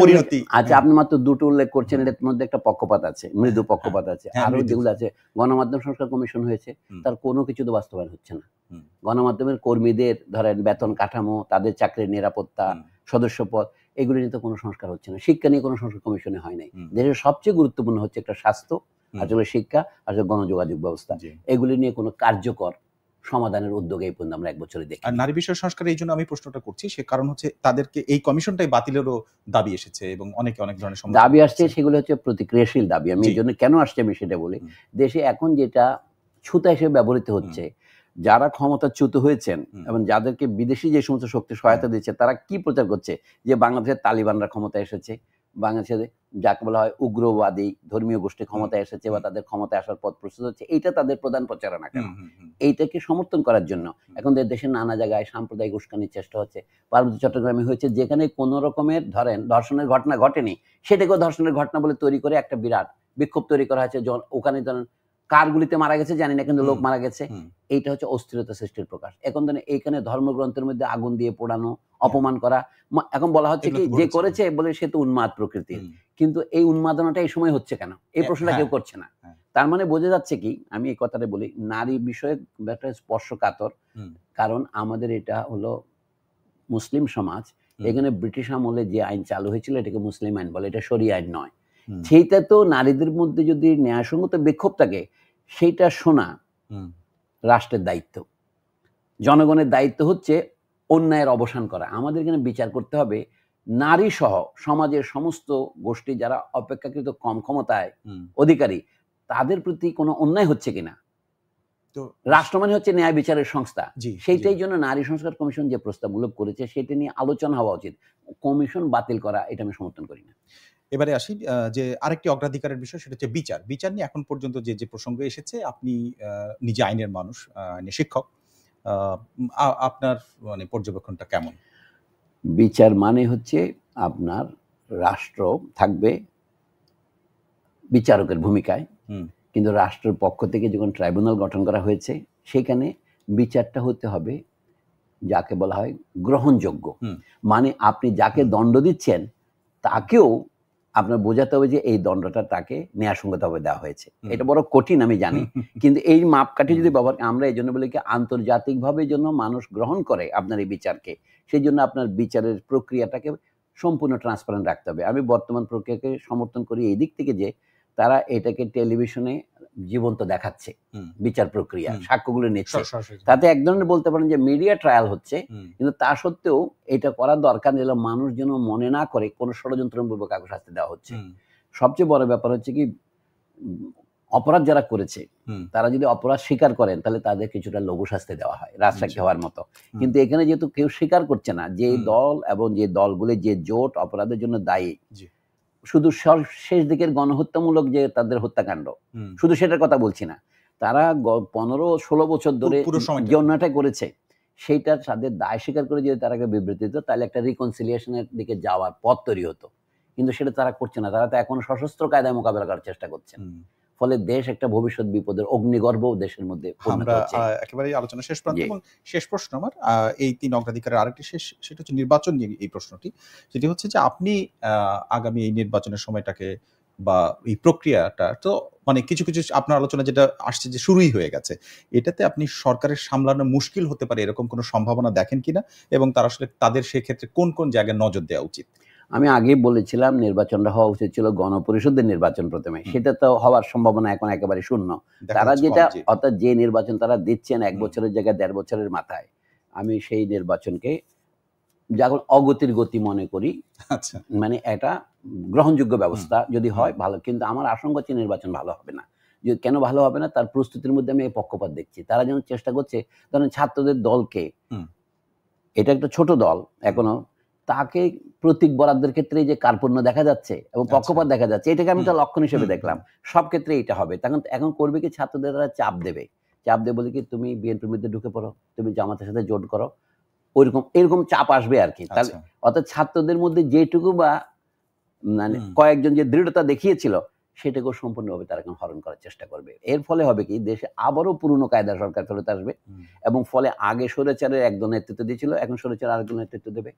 পরিণতি। আচ্ছা, আপনি মাত্র দুটো উল্লেখ করছেন, এর মধ্যে একটা পক্ষপাত আছে, মৃদু পক্ষপাত আছে। আরো যেগুলো আছে, গণমাধ্যম সংস্কার কমিশন হয়েছে, তার কোনো কিছু তো বাস্তবায়ন হচ্ছে না। গণমাধ্যমের কর্মীদের ধরেন বেতন কাঠামো, তাদের চাকরির নিরাপত্তা, সদস্যপদ, এগুলি নিয়ে তো কোনো সংস্কার হচ্ছে না। শিক্ষা নিয়ে কোনো সংস্কার কমিশনে হয় নাই। দেশের সবচেয়ে গুরুত্বপূর্ণ হচ্ছে একটা স্বাস্থ্য, আসলে শিক্ষা, আসলে গণযোগাযোগ ব্যবস্থা। এগুলি নিয়ে কোনো কার্যকর সমাধানের উদ্যোগে এই পর্যন্ত আমরা 1 বছরে দেখি। আর নারী বিষয় সংস্কার, এই জন্য আমি প্রশ্নটা করছি, সে কারণ হচ্ছে তাদেরকে এই কমিশনটাই বাতিলেরও দাবি এসেছে এবং অনেক ধরনের দাবি আসছে, সেগুলো হচ্ছে প্রতিক্রিয়াশীল দাবি। আমি এই জন্য কেন আসছে আমি সেটা বলি। দেশে এখন যেটা ছুতা হিসেবে ব্যবহৃত হচ্ছে, যারা ক্ষমতাচ্যুত হয়েছেন এবং যাদেরকে বিদেশি যে সমস্ত শক্তি সহায়তা দিচ্ছে, তারা কি প্রচার করছে যে বাংলাদেশের তালিবানরা ক্ষমতা এসেছে, বাংলাদেশে যাকে বলা হয় উগ্রবাদী ধর্মীয় গোষ্ঠী ক্ষমতায় এসেছে বা তাদের ক্ষমতায় আসার পথ প্রস্তুত হচ্ছে। এইটা তাদের প্রধান প্রচারণা। কেন? এইটাকে সমর্থন করার জন্য এখন দেশের নানা জায়গায় সাম্প্রদায়িক উস্কানির চেষ্টা হচ্ছে। পার্বত্য চট্টগ্রামে হয়েছে, যেখানে কোনো রকমের ধরেন ধর্ষণের ঘটনা ঘটেনি, সেটাকেও ধর্ষণের ঘটনা বলে তৈরি করে একটা বিরাট বিক্ষোভ তৈরি করা হয়েছে। ওখানে ধরেন কার গুলিতে মারা গেছে জানি না, কিন্তু লোক হুম, মারা গেছে। হুম, এইটা হচ্ছে অস্থিরতা সৃষ্টির প্রকাশ। এখন ধরেন এইখানে ধর্মগ্রন্থের মধ্যে আগুন দিয়ে পোড়ানো, অপমান করা, এখন বলা হচ্ছে এগুলো কি তো যে ঘটেছে। করেছে বলে সে তো উন্মাদ প্রকৃতির। হুম, কিন্তু এই উন্মাদনাটা এই সময় হচ্ছে কেন? এই প্রশ্নটা হ্যাঁ, কেউ করছে না। হ্যাঁ, তার মানে বোঝা যাচ্ছে কি, আমি এই কথাটা বলি, নারী বিষয়ক একটা স্পর্শকাতর। হুম, কারণ আমাদের এটা হলো মুসলিম সমাজ। হুম, এখানে ব্রিটিশ আমলে যে আইন চালু হয়েছিল এটাকে মুসলিম আইন বলে, এটা শরিয়া আইন নয়। হুম, সেইটা তো নারীদের মধ্যে যদি ন্যায়সঙ্গত বিক্ষোভ থাকে, সেইটা শোনা হুম, রাষ্ট্রের দায়িত্ব। জনগণের দায়িত্ব হচ্ছে অন্যায়ের অবসান করা। আমাদের এখানে বিচার করতে হবে নারী সহ সমাজের সমস্ত গোষ্ঠী যারা অপেক্ষাকৃত কম ক্ষমতায় হুম। অধিকারী, তাদের প্রতি কোনো অন্যায় হচ্ছে কিনা। তো রাষ্ট্র মানে হচ্ছে ন্যায় বিচারের সংস্থা। জি, জি। সেইটাই জন্য নারী সংস্কার কমিশন যে প্রস্তাবগুলো করেছে সেটা নিয়ে আলোচনা হওয়া উচিত। কমিশন বাতিল করা এটা আমি সমর্থন করি না। এবারে আসি যে আরেকটি অগ্রাধিকারের বিষয় সেটা হচ্ছে বিচার। বিচার নিয়ে এখন পর্যন্ত যে প্রসঙ্গ এসেছে আপনি আ নিজে আইনের মানুষ, আইনের শিক্ষক। আ আপনার মানে পর্যবেক্ষণটা কেমন? বিচার মানে হচ্ছে আপনার রাষ্ট্র থাকবে বিচারকের ভূমিকায়। হুম, কিন্তু রাষ্ট্রের পক্ষ থেকে যখন ট্রাইব্যুনাল গঠন করা হয়েছে, সেখানে বিচারটা হতে হবে যাকে বলা হয় গ্রহণযোগ্য। হুম, মানে আপনি যাকে হুম, দণ্ড দিচ্ছেন, তাকেও আপনার বোঝাতে হবে যে এই দণ্ডটা তাকে ন্যায়সঙ্গতভাবে দেওয়া হয়েছে। হুম, এটা বড় কঠিন আমি জানি। কিন্তু এই মাপকাঠি হুম, যদি ব্যবহার, আমরা এজন্য বলি কি আন্তর্জাতিকভাবে যেন মানুষ গ্রহণ করে আপনার এই বিচারকে, সেজন্য আপনার বিচারের প্রক্রিয়াটাকে সম্পূর্ণ ট্রান্সপারেন্ট রাখতে হবে। আমি বর্তমান প্রক্রিয়াকে সমর্থন করি এই দিক থেকে যে, তারা এটাকে টেলিভিশনে জীবন্ত দেখাচ্ছে। হুম, বিচার প্রক্রিয়া, হুম। সাক্ষ্যগুলো নিচ্ছে। সরাসরি। তাতে এক ধরনের বলতে পারেন যে মিডিয়া ট্রায়াল হচ্ছে। হুম, কিন্তু তা সত্ত্বেও এটা করা দরকার, যেন মানুষ যেন মনে না করে কোনো ষড়যন্ত্রমূলক কাউকে শাস্তি দেওয়া হচ্ছে। হুম, সবচেয়ে বড় ব্যাপার হচ্ছে কি, অপরাধ যারা করেছে হুম, তারা যদি অপরাধ স্বীকার করেন তাহলে তাদের কিছুটা লঘু শাস্তি দেওয়া হয়, রাজসাক্ষী জি, হওয়ার মতো। হুম, কিন্তু এখানে যেহেতু কেউ স্বীকার করছে না, যে হুম, দল এবং যে দলগুলি যে জোট অপরাধের জন্য দায়ী, জি, শুধু শেষ দিকের গণহত্যামূলক যে তাদের হত্যাকাণ্ড, হুম। শুধু সেটার কথা বলছি না। তারা ১৫-১৬ বছর ধরে পুরো যে সময়টাতে। অন্যায়টা করেছে, সেইটা তাদের দায় স্বীকার করে যদি তারা বিবৃতি দিত, তাহলে একটা রিকনসিলিয়েশন এর দিকে যাওয়ার পথ তৈরি হতো। কিন্তু সেটা তারা করছে না। তারা তো এখনো সশস্ত্র কায়দায় মোকাবেলা করার চেষ্টা করছেন। হুম। ফলে দেশ একটা ভবিষ্যৎ বিপদের অগ্নিগর্ভ দেশের মধ্যে পরিণত আমরা হচ্ছে। একেবারেই আলোচনার শেষ প্রান্তে জি। এবং শেষ প্রশ্ন আমার এই ৩ অগ্রাধিকারের আরেকটি সেটা হচ্ছে নির্বাচন নিয়ে এই প্রশ্নটি। সেটি হচ্ছে যে আপনি আ আগামী এই নির্বাচনের সময়টাকে বা এই প্রক্রিয়াটা তো মানে কিছু আপনার আলোচনা যেটা আসছে যে শুরুই হয়ে গেছে। এটাতে আপনি সরকারের সামলানো মুশকিল হতে পারে এরকম কোনো সম্ভাবনা দেখেন কিনা? এবং তারা আসলে তাদের সেক্ষেত্রে কোন জায়গায় নজর দেওয়া উচিত? আমি আগেই বলেছিলাম নির্বাচনটা হওয়া উচিত ছিল গণপরিষদের নির্বাচন প্রথমে। হুম, সেটা তো হওয়ার সম্ভাবনা এখন একেবারে শূন্য। দেখা তারা যাচ্ছে কম, যেটা, জি। অর্থাৎ যে নির্বাচন তারা দিচ্ছেন ১ হুম, বছরের জায়গায় ১.৫ বছরের মাথায়, আমি সেই নির্বাচনকে যখন অগতির গতি মনে করি। আচ্ছা। মানে এটা গ্রহণযোগ্য হুম, ব্যবস্থা যদি হুম, হয় ভালো। কিন্তু আমার আশঙ্কা হচ্ছে নির্বাচন ভালো হবে না। কেন ভালো হবে না? তার প্রস্তুতির মধ্যে আমি এই পক্ষপাত দেখছি। তারা যেন চেষ্টা করছে, ধরেন ছাত্রদের দলকে, হুম, এটা একটা ছোট দল হুম, এখনো, তাকে প্রতীক বরাদ্দের ক্ষেত্রে এই যে কার্পণ্য দেখা যাচ্ছে এবং আচ্ছা। পক্ষপাত দেখা যাচ্ছে, এটাকে আমি হুম, একটা লক্ষণ হিসেবে হুম, দেখলাম। হুম, সব ক্ষেত্রে এইটা হবে। এখন করবে কি, ছাত্রদের তারা চাপ দেবে। চাপ দেবে বলে কি, তুমি বিএনপির মধ্যে ঢুকে পড়ো, তুমি জামাতের সাথে জোট করো। এরকম চাপ আসবে আরকি। তাহলে আচ্ছা। অর্থাৎ ছাত্রদের মধ্যে যেটুকু বা মানে হুম, কয়েকজন যে দৃঢ়তা দেখিয়েছিল, সেটাকেও সম্পূর্ণভাবে তারা এখন হরণ করার চেষ্টা করবে। এর ফলে হবে কি, দেশে আবারও পুরনো কায়দার সরকার ফেরত আসবে হুম, এবং ফলে আগে স্বৈরাচারের একদল নেতৃত্ব দিয়েছিল, এখন স্বৈরাচার আরেকজন নেতৃত্ব দেবে।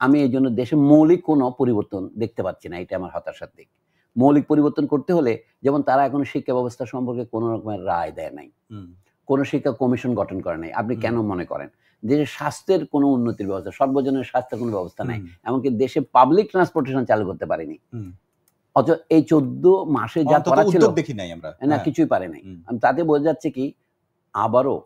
আমি এইজন্য দেশে মৌলিক কোনো পরিবর্তন দেখতে পাচ্ছি না। এটা আমার হতাশার দিক। মৌলিক পরিবর্তন করতে হলে, যেমন তারা এখনো শিক্ষা ব্যবস্থা সম্পর্কে কোন রকমের রায় দেয় নাই। হুম, কোন শিক্ষা কমিশন গঠন করে নাই। আপনি হুম, কেন মনে করেন? দেশের স্বাস্থ্যের কোনো উন্নতির ব্যবস্থা, সর্বজনীন স্বাস্থ্যের কোনো ব্যবস্থা নাই। হুম, এমনকি দেশে পাবলিক ট্রান্সপোর্টেশন চালু করতে পারেনি। হুম। অথচ এই ১৪ মাসে যা অন্তত করা ছিল, উদ্যোগ দেখি নাই আমরা। না হ্যাঁ। কিছুই পারে নাই। হুম, তাতে বোঝা যাচ্ছে কি, আবারও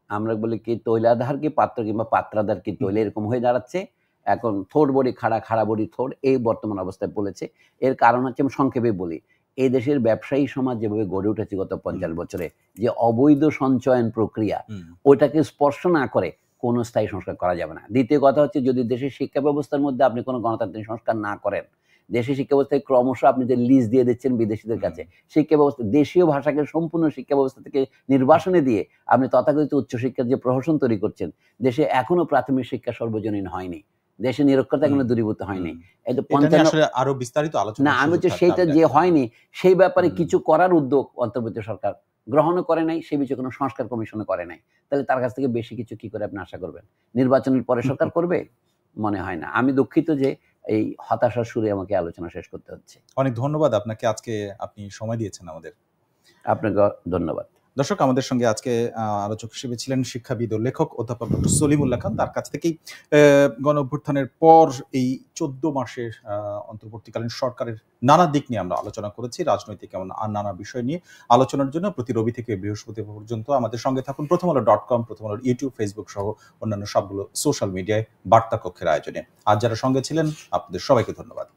আমরা বলি কি, তৈলাধার কি পাত্র কিংবা পাত্রাধার কি হুম, তৈল, এরকম হয়ে দাঁড়াচ্ছে। এখন থোড় বড়ি খাড়া, খাড়া বড়ি থোড়, এই বর্তমান অবস্থায় পড়েছে। এর কারণ হচ্ছে, আমি সংক্ষেপে বলি, এই দেশের ব্যবসায়ী সমাজ যেভাবে গড়ে উঠেছে গত হুম, ৫০ বছরে, যে অবৈধ সঞ্চয়ন প্রক্রিয়া, হুম, ওইটাকে স্পর্শ না করে কোনো স্থায়ী সংস্কার করা যাবে না। দ্বিতীয় কথা হচ্ছে, যদি দেশের শিক্ষা ব্যবস্থার মধ্যে আপনি কোনো গণতান্ত্রিক সংস্কার না করেন, দেশের শিক্ষা ব্যবস্থায় ক্রমশ আপনি যে লিজ দিয়ে দিচ্ছেন বিদেশীদের হুম, কাছে, শিক্ষা ব্যবস্থা দেশীয় ভাষাকে সম্পূর্ণ শিক্ষা ব্যবস্থা থেকে নির্বাসনে দিয়ে আপনি তথাকথিত উচ্চশিক্ষার যে প্রহসন তৈরি করছেন, দেশে এখনো প্রাথমিক শিক্ষা সর্বজনীন হয়নি। দেশে নিরক্ষরতা হুম, এখনো দূরীভূত হুম। হয়নি। এই যে এটা নিয়ে ৫৫, আসলে আরো বিস্তারিত না আলোচনার আমি সুযোগ হচ্ছে থাকলে সেইটা আমি যে রাখবো। হ্যাঁ। হয়নি, সেই ব্যাপারে হুম, কিছু করার উদ্যোগ অন্তর্বর্তী সরকার গ্রহণও করে নাই, সে বিষয়ে কোনো সংস্কার কমিশনও করে নাই। তাহলে তার কাছ থেকে বেশি কিছু কি করে আপনি আশা করবেন? নির্বাচনের পরে সরকার করবে? মনে হয় না। আমি দুঃখিত যে এই হতাশার সুরে আমাকে আলোচনা শেষ করতে হচ্ছে। অনেক ধন্যবাদ আপনাকে, আজকে আপনি সময় দিয়েছেন আমাদের। আপনাকে ধন্যবাদ। দর্শক, আমাদের সঙ্গে আজকে আলোচক হিসেবে ছিলেন শিক্ষাবিদ ও লেখক অধ্যাপক ডক্টর সলিমুল্লাহ খান। তার কাছ থেকেই গণ অভ্যুত্থানের পর এই ১৪ মাসের অন্তর্বর্তীকালীন সরকারের নানা দিক নিয়ে আমরা আলোচনা করেছি, রাজনৈতিক এবং নানা বিষয় নিয়ে আলোচনার জন্য প্রতি রবি থেকে বৃহস্পতিবার পর্যন্ত আমাদের সঙ্গে থাকুন প্রথমআলো.com, প্রথম আলোর ইউটিউব, ফেসবুক সহ অন্যান্য সবগুলো সোশ্যাল মিডিয়ায় বার্তা কক্ষের আয়োজনে। আজ যারা সঙ্গে ছিলেন আপনাদের সবাইকে ধন্যবাদ।